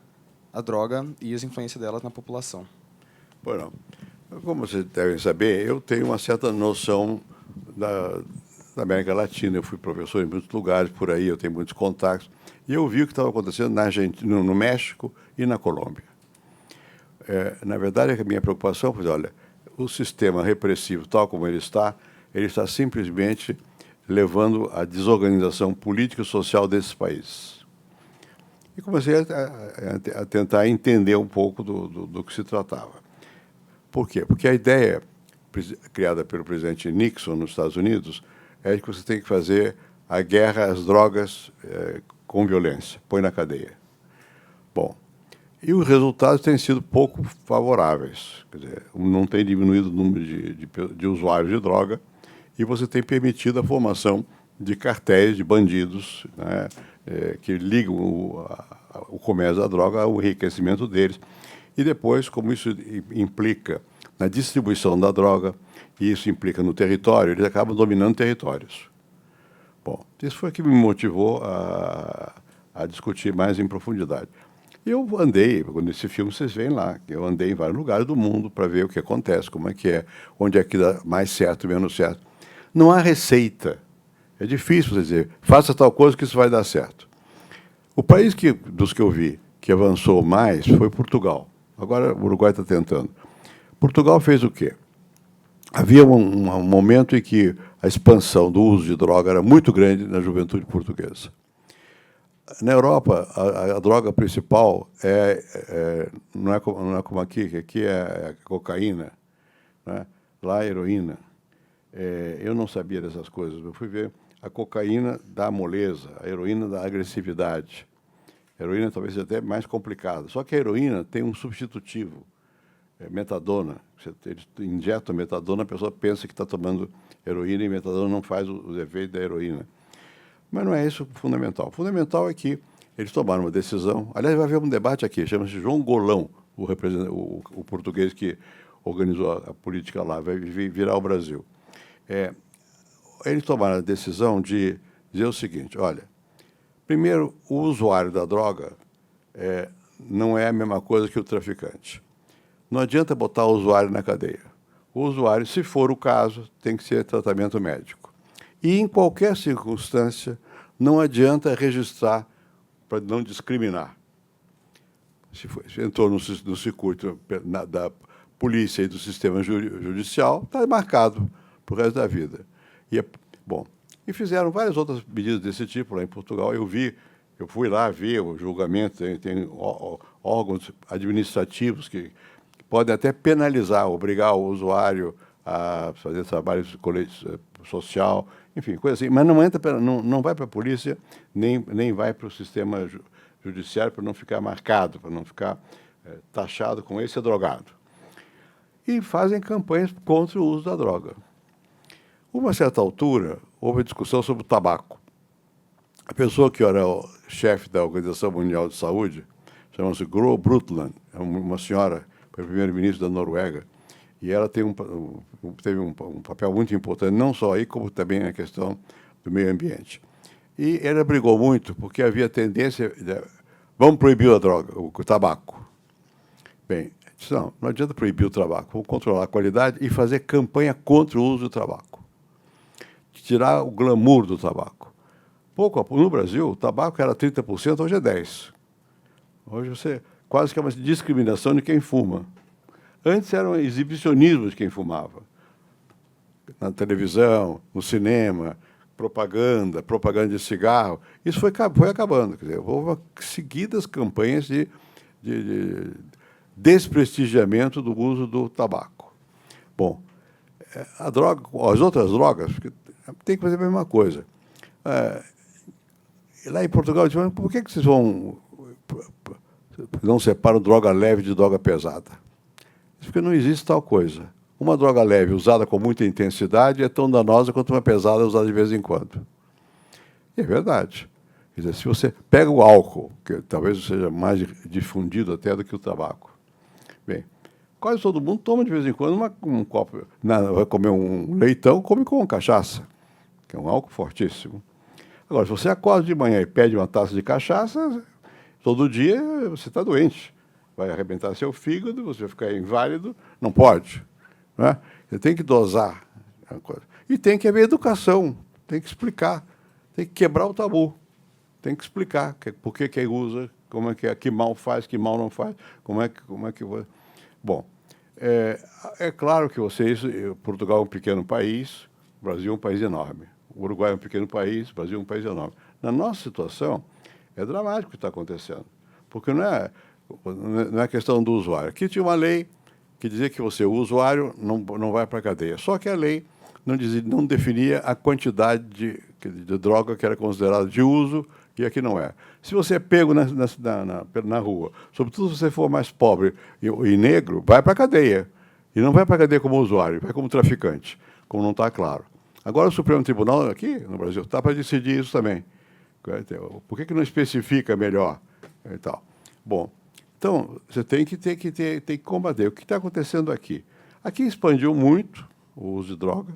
a droga e as influências delas na população. Bueno, como vocês devem saber, eu tenho uma certa noção da América Latina. Eu fui professor em muitos lugares por aí, eu tenho muitos contatos. E eu vi o que estava acontecendo na Argentina, no México e na Colômbia. Na verdade, a minha preocupação foi, olha, o sistema repressivo, tal como ele está simplesmente levando à desorganização política e social desses países. E comecei a tentar entender um pouco do que se tratava. Por quê? Porque a ideia criada pelo presidente Nixon nos Estados Unidos é que você tem que fazer a guerra às drogas com violência, põe na cadeia. Bom, e os resultados têm sido pouco favoráveis. Quer dizer, não tem diminuído o número de usuários de droga e você tem permitido a formação de cartéis, de bandidos, né, que ligam o comércio da droga ao enriquecimento deles. E depois, como isso implica na distribuição da droga, e isso implica no território, eles acabam dominando territórios. Bom, isso foi o que me motivou a discutir mais em profundidade. Eu andei, nesse filme vocês veem lá, eu andei em vários lugares do mundo para ver o que acontece, como é que é, onde é que dá mais certo e menos certo. Não há receita. É difícil você dizer, faça tal coisa que isso vai dar certo. O país dos que eu vi que avançou mais foi Portugal. Agora o Uruguai está tentando. Portugal fez o quê? Havia um momento em que a expansão do uso de droga era muito grande na juventude portuguesa. Na Europa, a droga principal não é como aqui, que aqui é a cocaína, né? Lá é a heroína. Eu não sabia dessas coisas. Eu fui ver a cocaína da moleza, a heroína da agressividade. A heroína talvez seja até mais complicada. Só que a heroína tem um substitutivo, metadona. Eles injetam metadona, a pessoa pensa que está tomando heroína e metadona não faz os efeitos da heroína. Mas não é isso o fundamental. O fundamental é que eles tomaram uma decisão. Aliás, vai haver um debate aqui, chama-se João Golão, o português que organizou a política lá, vai virar ao Brasil. eles tomaram a decisão de dizer o seguinte, olha, primeiro, o usuário da droga não é a mesma coisa que o traficante. Não adianta botar o usuário na cadeia. O usuário, se for o caso, tem que ser tratamento médico. E, em qualquer circunstância, não adianta registrar para não discriminar. Se entrou no circuito da polícia e do sistema judicial, está marcado para o resto da vida. E fizeram várias outras medidas desse tipo lá em Portugal. Eu fui lá ver o julgamento, tem órgãos administrativos que podem até penalizar, obrigar o usuário a fazer trabalho social, enfim, coisa assim. Mas não vai para a polícia, nem vai para o sistema judiciário para não ficar marcado, para não ficar taxado com esse drogado. E fazem campanhas contra o uso da droga. A uma certa altura, houve discussão sobre o tabaco. A pessoa que era o chefe da Organização Mundial de Saúde, chama-se Gro Brundtland, é uma senhora, foi primeiro-ministro da Noruega, e ela teve um papel muito importante, não só aí, como também na questão do meio ambiente. E ela brigou muito, porque havia tendência vamos proibir a droga, o tabaco. Bem, disse, não adianta proibir o tabaco, vamos controlar a qualidade e fazer campanha contra o uso do tabaco. Tirar o glamour do tabaco. No Brasil, o tabaco era 30%, hoje é 10%. Hoje quase que é uma discriminação de quem fuma. Antes eram exibicionismos de quem fumava. Na televisão, no cinema, propaganda de cigarro. Isso foi acabando. Quer dizer, houve seguidas campanhas de desprestigiamento do uso do tabaco. Bom, as outras drogas tem que fazer a mesma coisa. Lá em Portugal, eu disse, por que vocês não separam droga leve de droga pesada? Porque não existe tal coisa. Uma droga leve usada com muita intensidade é tão danosa quanto uma pesada usada de vez em quando. E é verdade. Quer dizer, se você pega o álcool, que talvez seja mais difundido até do que o tabaco. Bem, quase todo mundo toma de vez em quando um copo. Vai comer um leitão, come com cachaça, que é um álcool fortíssimo. Agora, se você acorda de manhã e pede uma taça de cachaça, todo dia você está doente. Vai arrebentar seu fígado, você vai ficar inválido. Não pode. Não é? Você tem que dosar a coisa. E tem que haver educação, tem que explicar, tem que quebrar o tabu, tem que explicar por que quem usa, como é que mal faz, que mal não faz, como é que... Bom, é claro que Portugal é um pequeno país, o Brasil é um país enorme. O Uruguai é um pequeno país, o Brasil é um país enorme. Na nossa situação, é dramático o que está acontecendo, porque não é questão do usuário. Aqui tinha uma lei que dizia que o usuário não vai para a cadeia, só que a lei não definia a quantidade de droga que era considerada de uso e aqui não é. Se você é pego na rua, sobretudo se você for mais pobre e negro, vai para a cadeia. E não vai para a cadeia como usuário, vai como traficante, como não está claro. Agora o Supremo Tribunal aqui no Brasil está para decidir isso também. Por que não especifica melhor? E tal. Bom, então você tem que combater. O que está acontecendo aqui? Aqui expandiu muito o uso de droga.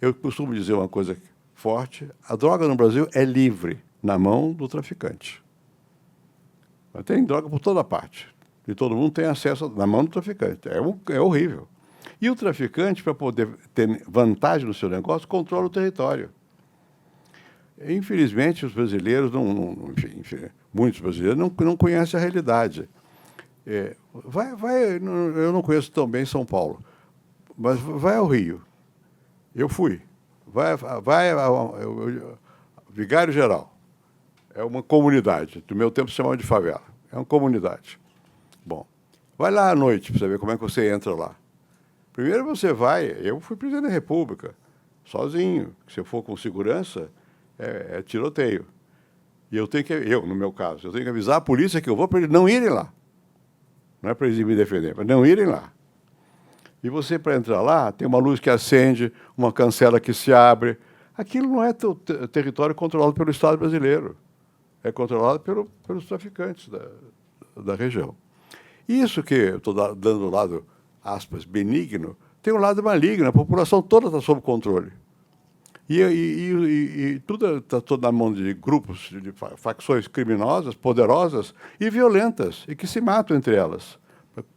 Eu costumo dizer uma coisa forte: a droga no Brasil é livre na mão do traficante. Mas tem droga por toda parte. E todo mundo tem acesso na mão do traficante. É horrível. E o traficante, para poder ter vantagem no seu negócio, controla o território. Infelizmente, os brasileiros, muitos brasileiros, não conhecem a realidade. Eu não conheço tão bem São Paulo, mas vai ao Rio. Eu fui. Vigário Geral. É uma comunidade. Do meu tempo se chamava de favela. É uma comunidade. Bom, vai lá à noite para você ver como é que você entra lá. Primeiro você vai, eu fui presidente da República, sozinho. Se eu for com segurança, é tiroteio. E no meu caso, eu tenho que avisar a polícia que eu vou para eles não irem lá. Não é para eles me defender, para não irem lá. E você, para entrar lá, tem uma luz que acende, uma cancela que se abre. Aquilo não é território controlado pelo Estado brasileiro. É controlado pelos traficantes da região. Isso que eu estou dando o lado, aspas, benigno, tem um lado maligno. A população toda está sob controle. E tudo está todo na mão de grupos, de facções criminosas, poderosas e violentas, e que se matam entre elas,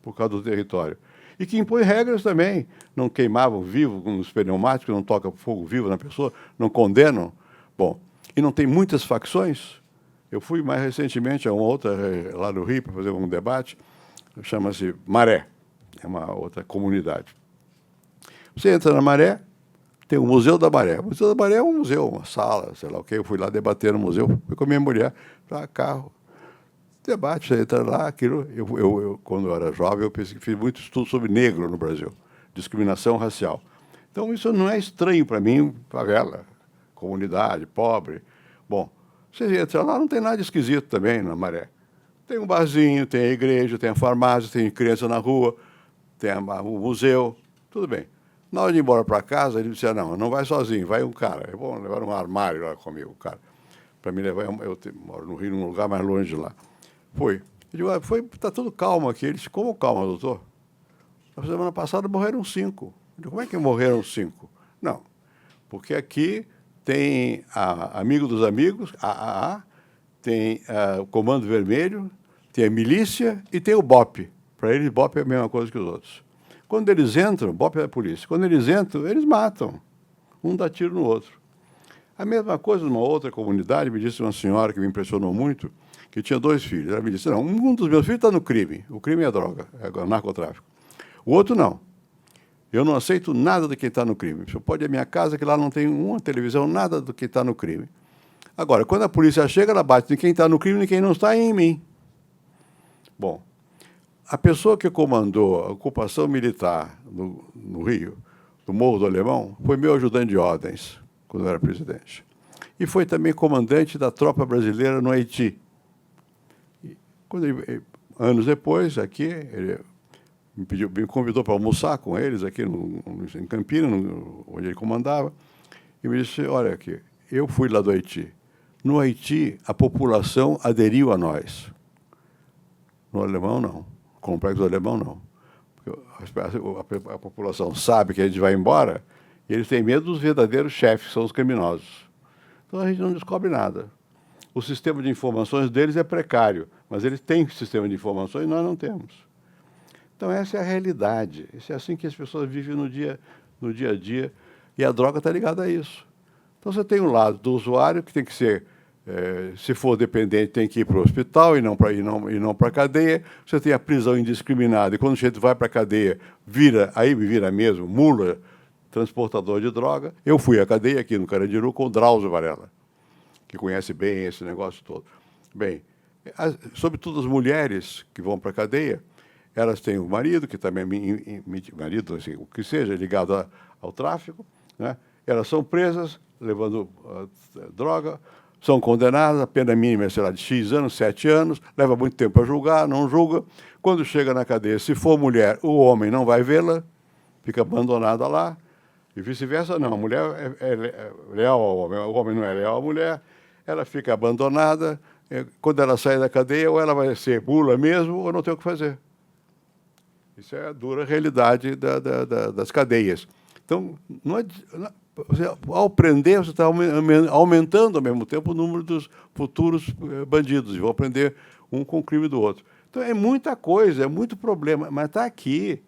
por causa do território. E que impõem regras também. Não queimavam vivo com os pneumáticos, não tocam fogo vivo na pessoa, não condenam. Bom, e não tem muitas facções. Eu fui mais recentemente a uma outra, lá no Rio, para fazer um debate, chama-se Maré, é uma outra comunidade. Você entra na Maré, tem o Museu da Maré. O Museu da Maré é um museu, uma sala, sei lá o quê. Eu fui lá debater no museu, fui com a minha mulher, para carro. Debate, você entra lá, aquilo. Quando eu era jovem, eu fiz muito estudo sobre negro no Brasil, discriminação racial. Então, isso não é estranho para mim, favela, comunidade, pobre. Bom, você entra lá, não tem nada esquisito também na Maré. Tem um barzinho, tem a igreja, tem a farmácia, tem criança na rua, tem o museu, tudo bem. Na hora de ir embora para casa, ele disse, não vai sozinho, vai um cara. Eu vou levar um armário lá comigo, cara, para me levar. Eu moro no Rio, num lugar mais longe de lá. Foi. Eu digo, está tudo calmo aqui. Ele disse, como calma, doutor? Na semana passada morreram 5. Eu digo, como é que morreram 5? Não, porque aqui tem Amigo dos Amigos, AAA, tem o Comando Vermelho, tem a milícia e tem o BOP. Para eles, BOP é a mesma coisa que os outros. Quando eles entram, BOP é a polícia, quando eles entram, eles matam. Um dá tiro no outro. A mesma coisa numa outra comunidade, me disse uma senhora que me impressionou muito, que tinha 2 filhos. Ela me disse, não, um dos meus filhos está no crime. O crime é droga, é narcotráfico. O outro não. Eu não aceito nada de quem está no crime. Você pode ir à minha casa, que lá não tem uma televisão, nada do que está no crime. Agora, quando a polícia chega, ela bate em quem está no crime e quem não está, é em mim. Bom, a pessoa que comandou a ocupação militar no Rio, do Morro do Alemão, foi meu ajudante de ordens, quando eu era presidente. E foi também comandante da tropa brasileira no Haiti. Anos depois, aqui, ele me convidou para almoçar com eles, aqui em Campinas, onde ele comandava, e me disse, olha aqui, eu fui lá do Haiti. No Haiti, a população aderiu a nós. No alemão, não. O complexo do alemão, não. Porque a população sabe que a gente vai embora e eles têm medo dos verdadeiros chefes, que são os criminosos. Então, a gente não descobre nada. O sistema de informações deles é precário, mas eles têm sistema de informações e nós não temos. Então, essa é a realidade. Isso é assim que as pessoas vivem no dia a dia, e a droga está ligada a isso. Então, você tem um lado do usuário, que tem que ser, se for dependente, tem que ir para o hospital e não para a cadeia. Você tem a prisão indiscriminada, e quando o sujeito vai para a cadeia, aí vira mesmo, mula, transportador de droga. Eu fui à cadeia aqui no Carandiru com o Drauzio Varela, que conhece bem esse negócio todo. Bem, sobretudo as mulheres que vão para a cadeia, elas têm o marido, que também é marido, assim, o que seja, ligado ao tráfico, né? Elas são presas, levando droga, são condenadas, a pena mínima é, sei lá, de X anos, 7 anos, leva muito tempo para julgar, não julga. Quando chega na cadeia, se for mulher, o homem não vai vê-la, fica abandonada lá, e vice-versa, não. A mulher é leal ao homem, o homem não é leal à mulher, ela fica abandonada. Quando ela sai da cadeia, ou ela vai ser mula mesmo, ou não tem o que fazer. Isso é a dura realidade das cadeias. Então, ao prender, você está aumentando ao mesmo tempo o número dos futuros bandidos, e vão prender um com o crime do outro. Então, é muita coisa, é muito problema, mas está aqui.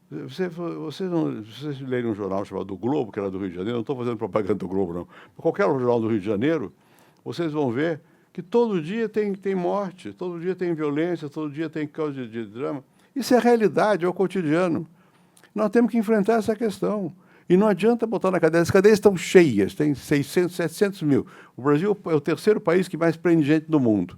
Vocês lerem um jornal chamado O Globo, que era do Rio de Janeiro, não estou fazendo propaganda do Globo, não. Qualquer jornal do Rio de Janeiro, vocês vão ver que todo dia tem morte, todo dia tem violência, todo dia tem causa de drama. Isso é a realidade, é o cotidiano. Nós temos que enfrentar essa questão. E não adianta botar na cadeia. As cadeias estão cheias, tem 600, 700 mil. O Brasil é o 3º país que mais prende gente no mundo.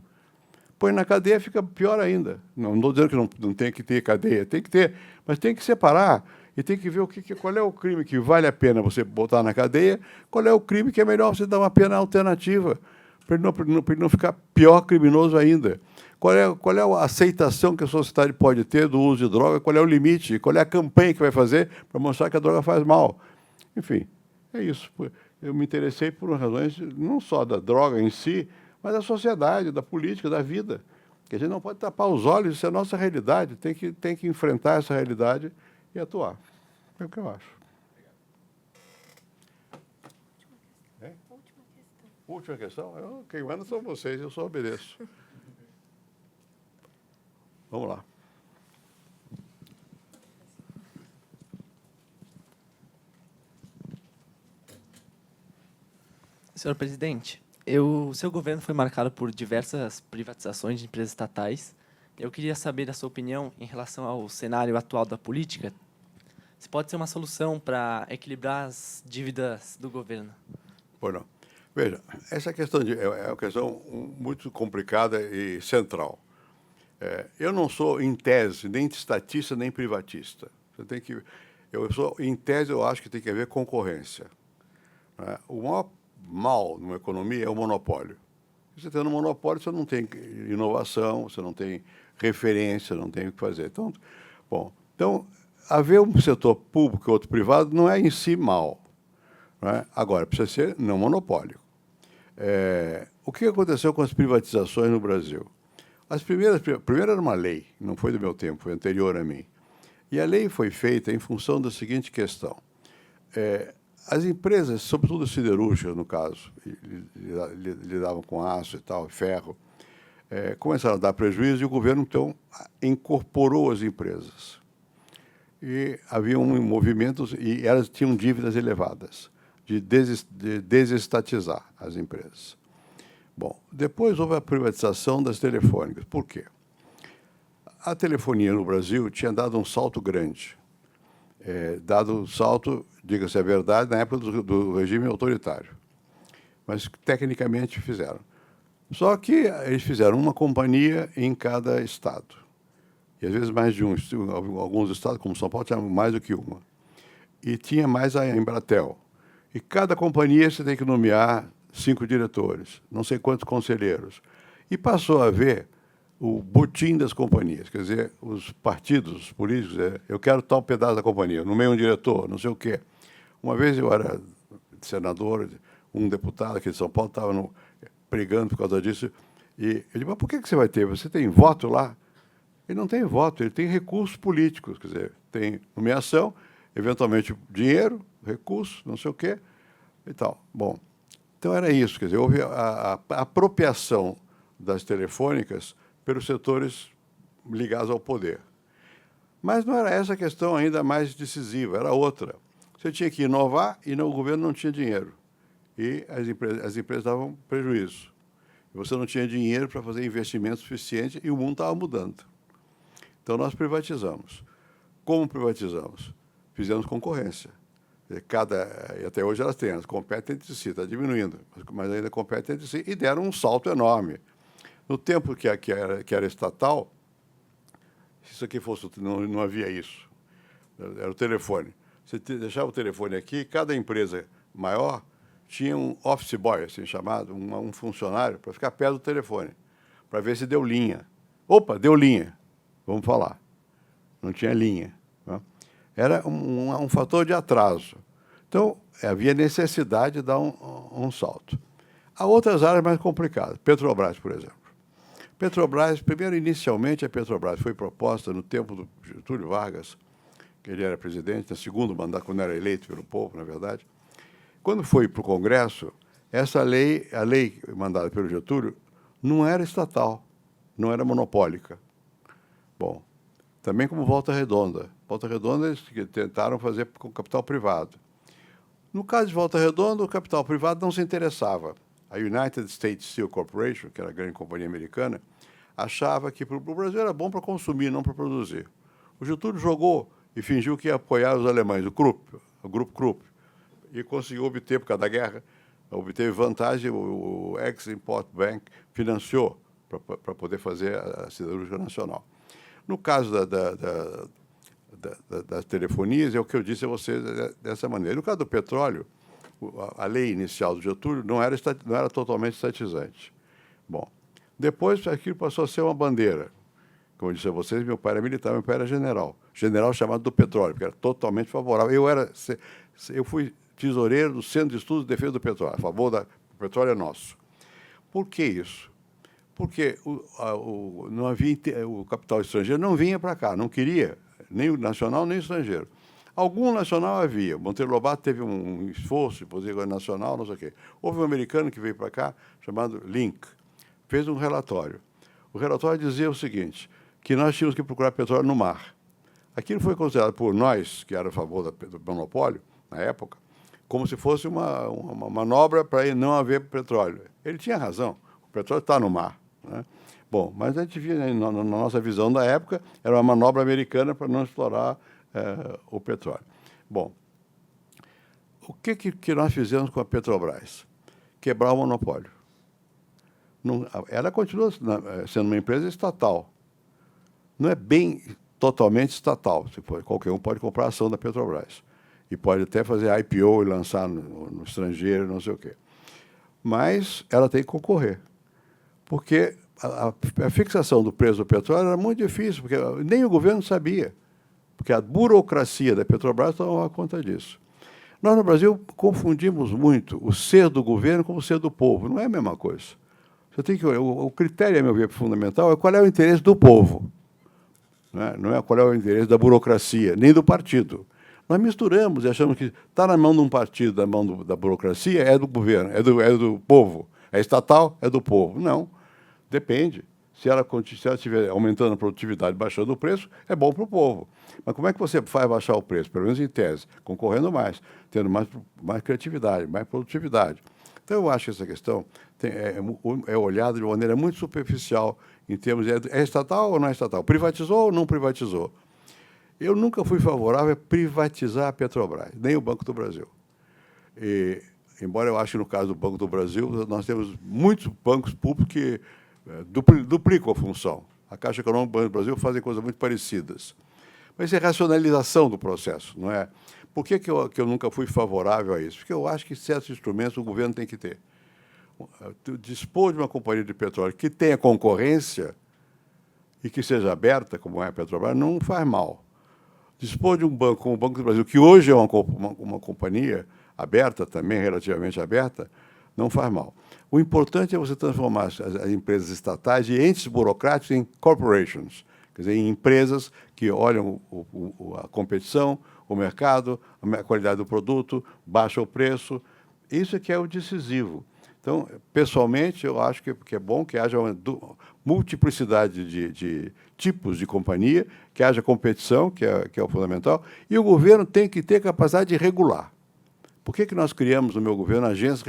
Põe na cadeia, fica pior ainda. Não estou dizendo que não tem que ter cadeia, tem que ter, mas tem que separar e tem que ver qual é o crime que vale a pena você botar na cadeia, qual é o crime que é melhor você dar uma pena alternativa, para ele não ficar pior criminoso ainda. Qual é a aceitação que a sociedade pode ter do uso de droga, qual é o limite, qual é a campanha que vai fazer para mostrar que a droga faz mal. Enfim, é isso. Eu me interessei por razões não só da droga em si, mas da sociedade, da política, da vida. Que a gente não pode tapar os olhos, isso é a nossa realidade, tem que enfrentar essa realidade e atuar. É o que eu acho. Última questão. Quem manda são vocês, eu só obedeço. Vamos lá. Senhor presidente, o seu governo foi marcado por diversas privatizações de empresas estatais. Eu queria saber a sua opinião em relação ao cenário atual da política. Se pode ser uma solução para equilibrar as dívidas do governo. Pois não. Veja, essa questão é uma questão muito complicada e central. Eu não sou, em tese, nem estatista nem privatista. Eu sou, em tese, eu acho que tem que haver concorrência. Né? O maior mal numa economia é o monopólio. Você tendo um monopólio, você não tem inovação, você não tem referência, não tem o que fazer. Então, haver um setor público e outro privado não é em si mal. Né? Agora, precisa ser não monopólio. O que aconteceu com as privatizações no Brasil? Primeiro era uma lei, não foi do meu tempo, foi anterior a mim. E a lei foi feita em função da seguinte questão. As empresas, sobretudo as siderúrgicas, no caso, lidavam com aço e tal, ferro, começaram a dar prejuízo e o governo, então, incorporou as empresas. E havia movimentos, e elas tinham dívidas elevadas, de desestatizar as empresas. Bom, depois houve a privatização das telefônicas. Por quê? A telefonia no Brasil tinha dado um salto grande. Dado um salto, diga-se a verdade, na época do regime autoritário. Mas, tecnicamente, fizeram. Só que eles fizeram uma companhia em cada estado. E, às vezes, mais de um. Alguns estados, como São Paulo, tinha mais do que uma. E tinha mais a Embratel. E cada companhia você tem que nomear 5 diretores, não sei quantos conselheiros. E passou a haver o butim das companhias, quer dizer, os partidos políticos, eu quero tal pedaço da companhia, nomeio um diretor, não sei o quê. Uma vez eu era senador, um deputado aqui de São Paulo estava brigando por causa disso, e ele disse, mas por que você vai ter? Você tem voto lá? Ele não tem voto, ele tem recursos políticos, quer dizer, tem nomeação, eventualmente dinheiro, recursos, não sei o quê, e tal. Bom, então era isso, quer dizer, houve a apropriação das telefônicas pelos setores ligados ao poder. Mas não era essa a questão ainda mais decisiva, era outra. Você tinha que inovar e o governo não tinha dinheiro. E as empresas davam prejuízo. E você não tinha dinheiro para fazer investimento suficiente e o mundo estava mudando. Então, nós privatizamos. Como privatizamos? Fizemos concorrência. E até hoje elas têm, elas competem entre si, está diminuindo, mas ainda competem entre si, e deram um salto enorme. No tempo que era estatal, se isso aqui fosse, não havia isso. Era o telefone. Você deixava o telefone aqui, cada empresa maior tinha um office boy, assim chamado, um funcionário, para ficar perto do telefone, para ver se deu linha. Opa, deu linha, vamos falar. Não tinha linha. Né? Era um fator de atraso. Então, havia necessidade de dar um salto. Há outras áreas mais complicadas. Petrobras, por exemplo. Petrobras, primeiro, inicialmente, a Petrobras foi proposta no tempo do Getúlio Vargas, que ele era presidente, no segundo mandato, quando era eleito pelo povo, na verdade. Quando foi para o Congresso, essa lei, a lei mandada pelo Getúlio, não era estatal, não era monopólica. Bom, também como Volta Redonda. Volta Redonda, eles tentaram fazer com capital privado. No caso de Volta Redonda, o capital privado não se interessava. A United States Steel Corporation, que era a grande companhia americana, achava que para o Brasil era bom para consumir, não para produzir. O Getúlio jogou e fingiu que ia apoiar os alemães, o Grupo Krupp, e conseguiu obter, por causa da guerra, obteve vantagem, o Ex-Import Bank financiou para poder fazer a siderúrgica nacional. No caso das telefonias, é o que eu disse a vocês dessa maneira. No caso do petróleo, a lei inicial do Getúlio não era totalmente estatizante. Bom, depois aquilo passou a ser uma bandeira. Como eu disse a vocês, meu pai era militar, meu pai era general. General chamado do petróleo, porque era totalmente favorável. Eu fui tesoureiro do Centro de Estudos de Defesa do Petróleo, a favor do petróleo é nosso. Por que isso? Porque não havia, o capital estrangeiro não vinha para cá, não queria, nem o nacional nem o estrangeiro. Algum nacional havia. Monteiro Lobato teve um esforço de fazer nacional, não sei o quê. Houve um americano que veio para cá, chamado Link, fez um relatório. O relatório dizia o seguinte, que nós tínhamos que procurar petróleo no mar. Aquilo foi considerado por nós, que era a favor do monopólio, na época, como se fosse uma manobra para não haver petróleo. Ele tinha razão, o petróleo está no mar, né? Bom, mas a gente via, na nossa visão da época, era uma manobra americana para não explorar o petróleo. Bom, o que nós fizemos com a Petrobras? Quebrar o monopólio. Não, ela continua sendo uma empresa estatal. Não é bem totalmente estatal. Qualquer um pode comprar a ação da Petrobras. E pode até fazer IPO e lançar no estrangeiro, não sei o quê. Mas ela tem que concorrer. Porque a fixação do preço do petróleo era muito difícil, porque nem o governo sabia. Porque a burocracia da Petrobras tomava conta disso. Nós, no Brasil, confundimos muito o ser do governo com o ser do povo. Não é a mesma coisa. Você tem que, o critério, a meu ver, fundamental é qual é o interesse do povo. Não é qual é o interesse da burocracia, nem do partido. Nós misturamos e achamos que está na mão de um partido, na mão da burocracia, é do governo, é do povo. É estatal, é do povo. Não. Depende. Se ela estiver aumentando a produtividade, baixando o preço, é bom para o povo. Mas como é que você faz baixar o preço? Pelo menos em tese, concorrendo mais, tendo mais criatividade, mais produtividade. Então, eu acho que essa questão é olhada de maneira muito superficial em termos de é estatal ou não é estatal? Privatizou ou não privatizou? Eu nunca fui favorável a privatizar a Petrobras, nem o Banco do Brasil. Embora eu ache que, no caso do Banco do Brasil, nós temos muitos bancos públicos que duplicam a função. A Caixa Econômica e o Banco do Brasil fazem coisas muito parecidas. Mas isso é racionalização do processo, não é? Por que eu nunca fui favorável a isso? Porque eu acho que certos instrumentos o governo tem que ter. Dispor de uma companhia de petróleo que tenha concorrência e que seja aberta, como é a Petrobras, não faz mal. Dispor de um banco como o Banco do Brasil, que hoje é uma companhia aberta também, relativamente aberta, não faz mal. O importante é você transformar as empresas estatais de entes burocráticos em corporations, quer dizer, em empresas que olham a competição, o mercado, a qualidade do produto, baixa o preço. Isso é que é o decisivo. Então, pessoalmente, eu acho que é bom que haja uma multiplicidade de tipos de companhia, que haja competição, que é o fundamental, e o governo tem que ter capacidade de regular. Por que nós criamos, no meu governo, agências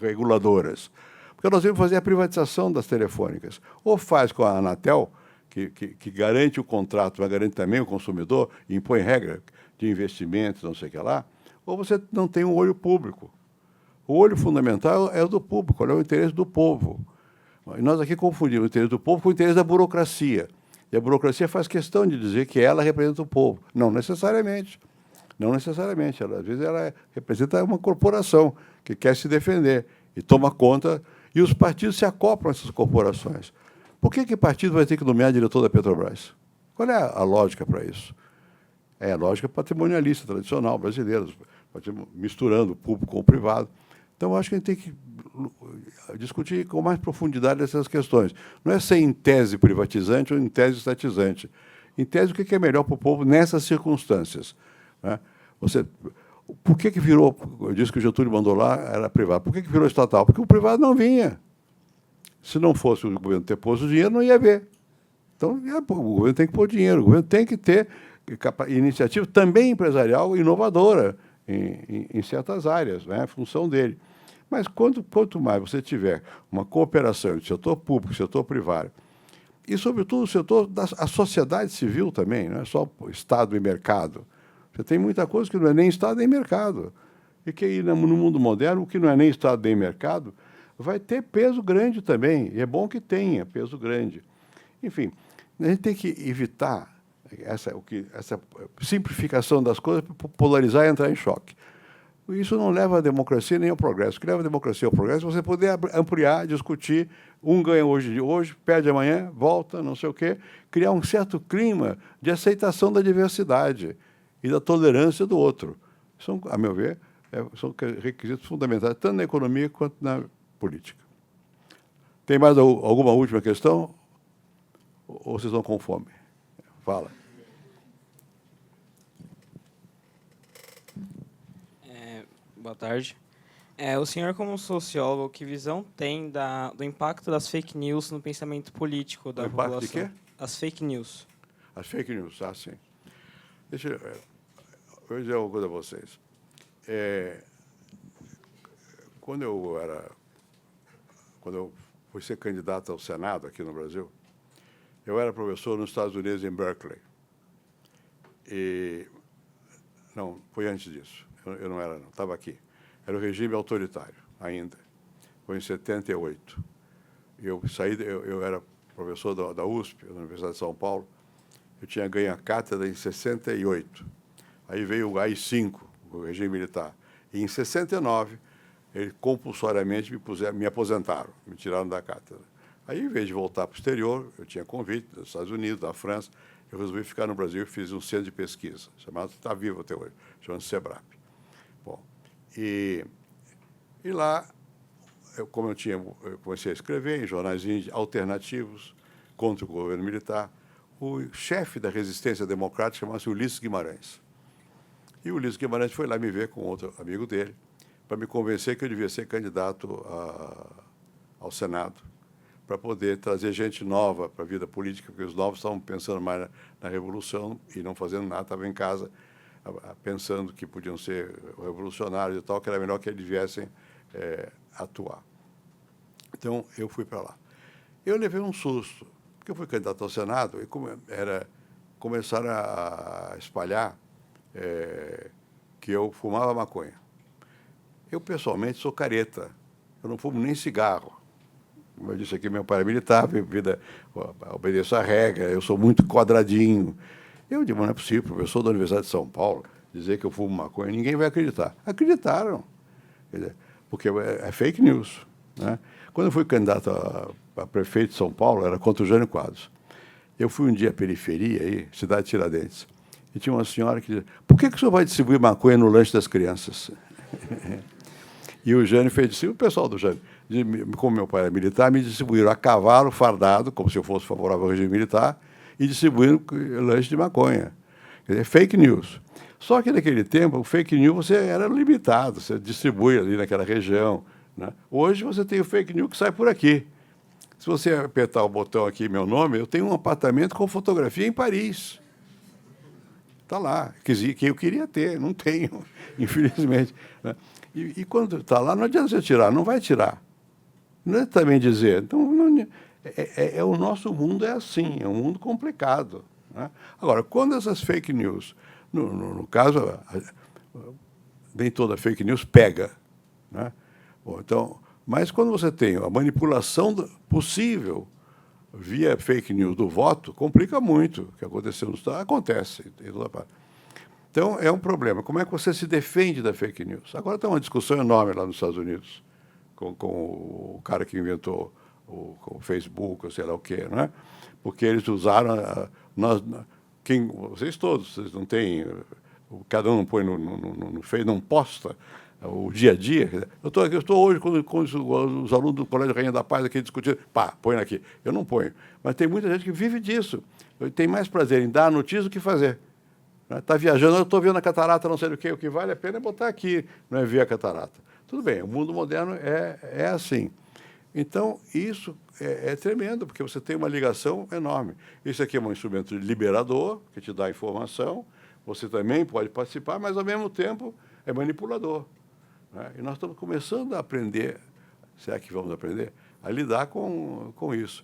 reguladoras? Porque nós vamos fazer a privatização das telefônicas. Ou faz com a Anatel, que garante o contrato, mas garante também o consumidor, e impõe regra de investimentos, não sei o que lá, ou você não tem um olho público. O olho fundamental é o do público, é o interesse do povo. E nós aqui confundimos o interesse do povo com o interesse da burocracia. E a burocracia faz questão de dizer que ela representa o povo. Não necessariamente. Não necessariamente. Às vezes ela representa uma corporação que quer se defender e toma conta, e os partidos se acoplam a essas corporações. Por que partido vai ter que nomear diretor da Petrobras? Qual é a lógica para isso? É a lógica patrimonialista, tradicional, brasileira, misturando o público com o privado. Então, eu acho que a gente tem que discutir com mais profundidade essas questões. Não é ser em tese privatizante ou em tese estatizante. Em tese, o que é melhor para o povo nessas circunstâncias? Né? Por que virou, eu disse que o Getúlio mandou lá, era privado. Por que virou estatal? Porque o privado não vinha. Se não fosse o governo ter posto o dinheiro, não ia haver. Então, o governo tem que pôr dinheiro, o governo tem que ter iniciativa também empresarial inovadora em certas áreas, né? A função dele. Mas quanto mais você tiver uma cooperação entre o setor público e o setor privado, e, sobretudo, o setor da sociedade civil também, não é só Estado e mercado. Você tem muita coisa que não é nem Estado nem mercado. E que no mundo moderno, o que não é nem Estado nem mercado, vai ter peso grande também. E é bom que tenha peso grande. Enfim, a gente tem que evitar essa simplificação das coisas para polarizar e entrar em choque. Isso não leva à democracia nem ao progresso. O que leva à democracia e ao progresso é você poder ampliar, discutir, um ganha hoje, perde amanhã, volta, não sei o quê, criar um certo clima de aceitação da diversidade e da tolerância do outro. São, a meu ver, são requisitos fundamentais, tanto na economia quanto na política. Tem mais alguma última questão? Ou vocês estão com fome? Fala. Boa tarde. O senhor, como sociólogo, que visão tem do impacto das fake news no pensamento político da população? O impacto de quê? As fake news. As fake news, sim. Eu vou dizer uma coisa a vocês. Quando eu fui ser candidato ao Senado aqui no Brasil, eu era professor nos Estados Unidos, em Berkeley. Não, foi antes disso. Eu não era, não. Estava aqui. Era o regime autoritário, ainda. Foi em 78. Eu era professor da USP, da Universidade de São Paulo. Eu tinha ganho a cátedra em 68. Aí veio o AI-5, o regime militar. E em 69, eles compulsoriamente me aposentaram, me tiraram da cátedra. Aí, em vez de voltar para o exterior, eu tinha convite dos Estados Unidos, da França, eu resolvi ficar no Brasil e fiz um centro de pesquisa, chamado, está vivo até hoje, chamado SEBRAP. Bom, e lá, eu comecei a escrever em jornais alternativos contra o governo militar. O chefe da resistência democrática chamava-se Ulisses Guimarães. E o Ulisses Guimarães foi lá me ver com outro amigo dele para me convencer que eu devia ser candidato ao Senado, para poder trazer gente nova para a vida política, porque os novos estavam pensando mais na Revolução e não fazendo nada, estavam em casa pensando que podiam ser revolucionários e tal, que era melhor que eles viessem atuar. Então, eu fui para lá. Eu levei um susto, porque eu fui candidato ao Senado e começaram a espalhar que eu fumava maconha. Eu, pessoalmente, sou careta. Eu não fumo nem cigarro. Como eu disse aqui, meu pai é militar, obedeço a regra, eu sou muito quadradinho. Eu digo, mas não é possível, professor da Universidade de São Paulo, dizer que eu fumo maconha, ninguém vai acreditar. Acreditaram, quer dizer, porque é fake news, né? Quando eu fui candidato a prefeito de São Paulo, era contra o Jânio Quadros. Eu fui um dia à periferia, aí, cidade de Tiradentes, e tinha uma senhora que dizia, por que o senhor vai distribuir maconha no lanche das crianças? E o Jânio fez isso, o pessoal do Jânio, como meu pai era militar, me distribuíram a cavalo, fardado, como se eu fosse favorável ao regime militar, e distribuindo lanche de maconha. Quer dizer, fake news. Só que naquele tempo, o fake news você era limitado, você distribui ali naquela região, né? Hoje você tem o fake news que sai por aqui. Se você apertar o botão aqui, meu nome, eu tenho um apartamento com fotografia em Paris. Está lá, que eu queria ter, não tenho, infelizmente, né? E quando está lá, não adianta você tirar, não vai tirar. Não é também dizer. Então, o nosso mundo é assim, é um mundo complicado, né? Agora, quando essas fake news, no caso, nem toda fake news pega, né? Bom, então, mas quando você tem a manipulação possível via fake news do voto, complica muito. O que aconteceu nos Estados Unidos acontece em toda parte. Então, é um problema. Como é que você se defende da fake news? Agora tem uma discussão enorme lá nos Estados Unidos com o cara que inventou o Facebook, ou sei lá o quê, né? Porque eles usaram... vocês todos, vocês não têm... Cada um põe no Face, não posta o dia a dia. Eu estou hoje com os alunos do Colégio Rainha da Paz aqui discutindo. Pá, põe aqui. Eu não ponho. Mas tem muita gente que vive disso. Tem mais prazer em dar a notícia do que fazer. Está viajando, eu estou vendo a catarata, não sei do que, o que vale a pena é botar aqui, não é ver a catarata. Tudo bem, o mundo moderno é assim. Então, isso é tremendo, porque você tem uma ligação enorme. Isso aqui é um instrumento liberador, que te dá informação, você também pode participar, mas, ao mesmo tempo, é manipulador, né? E nós estamos começando a aprender, será que vamos aprender? A lidar com isso.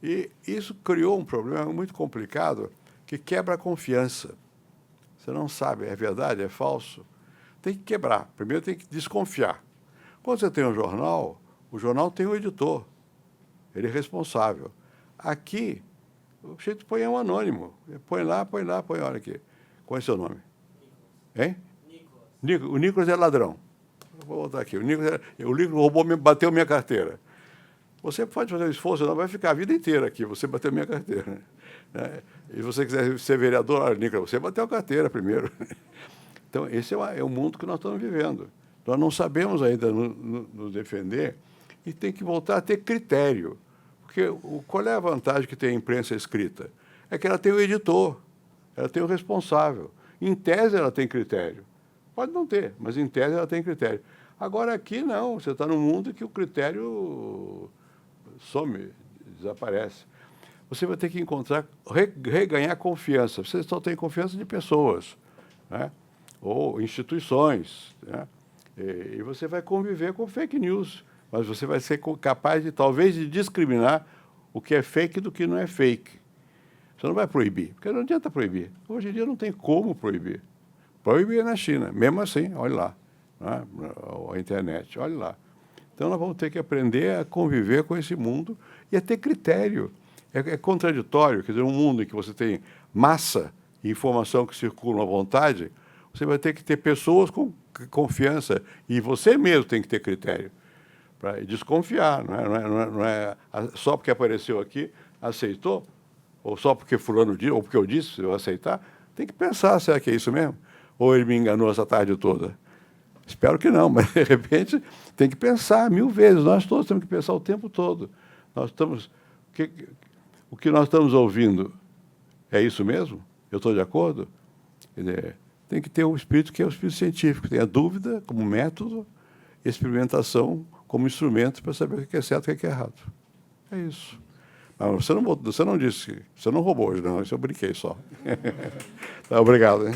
E isso criou um problema muito complicado, que quebra a confiança. Você não sabe, é verdade, é falso. Tem que quebrar. Primeiro tem que desconfiar. Quando você tem um jornal, o jornal tem um editor. Ele é responsável. Aqui, o jeito põe um anônimo. Põe lá, olha aqui. Qual é o seu nome? Hein? Nicolas. O Nicolas é ladrão. Vou botar aqui. O Nicolas bateu minha carteira. Você pode fazer um esforço, não vai ficar a vida inteira aqui, você bateu minha carteira, né? E se você quiser ser vereador, olha, Nicolas, você bateu a carteira primeiro. Então, esse é o mundo que nós estamos vivendo. Nós não sabemos ainda nos defender e tem que voltar a ter critério. Porque qual é a vantagem que tem a imprensa escrita? É que ela tem o editor, ela tem o responsável. Em tese, ela tem critério. Pode não ter, mas em tese ela tem critério. Agora aqui não, você está num mundo que o critério some, desaparece. Você vai ter que encontrar, reganhar confiança. Você só tem confiança de pessoas, né? Ou instituições, né? E você vai conviver com fake news, mas você vai ser capaz de, talvez, de discriminar o que é fake do que não é fake. Você não vai proibir, porque não adianta proibir. Hoje em dia não tem como proibir. Proibir na China, mesmo assim, olha lá, né? A internet, olha lá. Então nós vamos ter que aprender a conviver com esse mundo e a ter critério. É contraditório, quer dizer, um mundo em que você tem massa e informação que circulam à vontade, você vai ter que ter pessoas com confiança e você mesmo tem que ter critério para desconfiar. Não é só porque apareceu aqui, aceitou, ou só porque fulano disse, ou porque eu disse, eu vou aceitar. Tem que pensar, será que é isso mesmo? Ou ele me enganou essa tarde toda? Espero que não, mas, de repente, tem que pensar 1000 vezes. Nós todos temos que pensar o tempo todo. O que nós estamos ouvindo é isso mesmo? Eu estou de acordo? Quer dizer, tem que ter um espírito que é o espírito científico. Tem a dúvida como método, experimentação como instrumento para saber o que é certo e o que é errado. É isso. Não, você não disse, você não roubou hoje, não. Isso eu brinquei só. Tá, obrigado. Hein?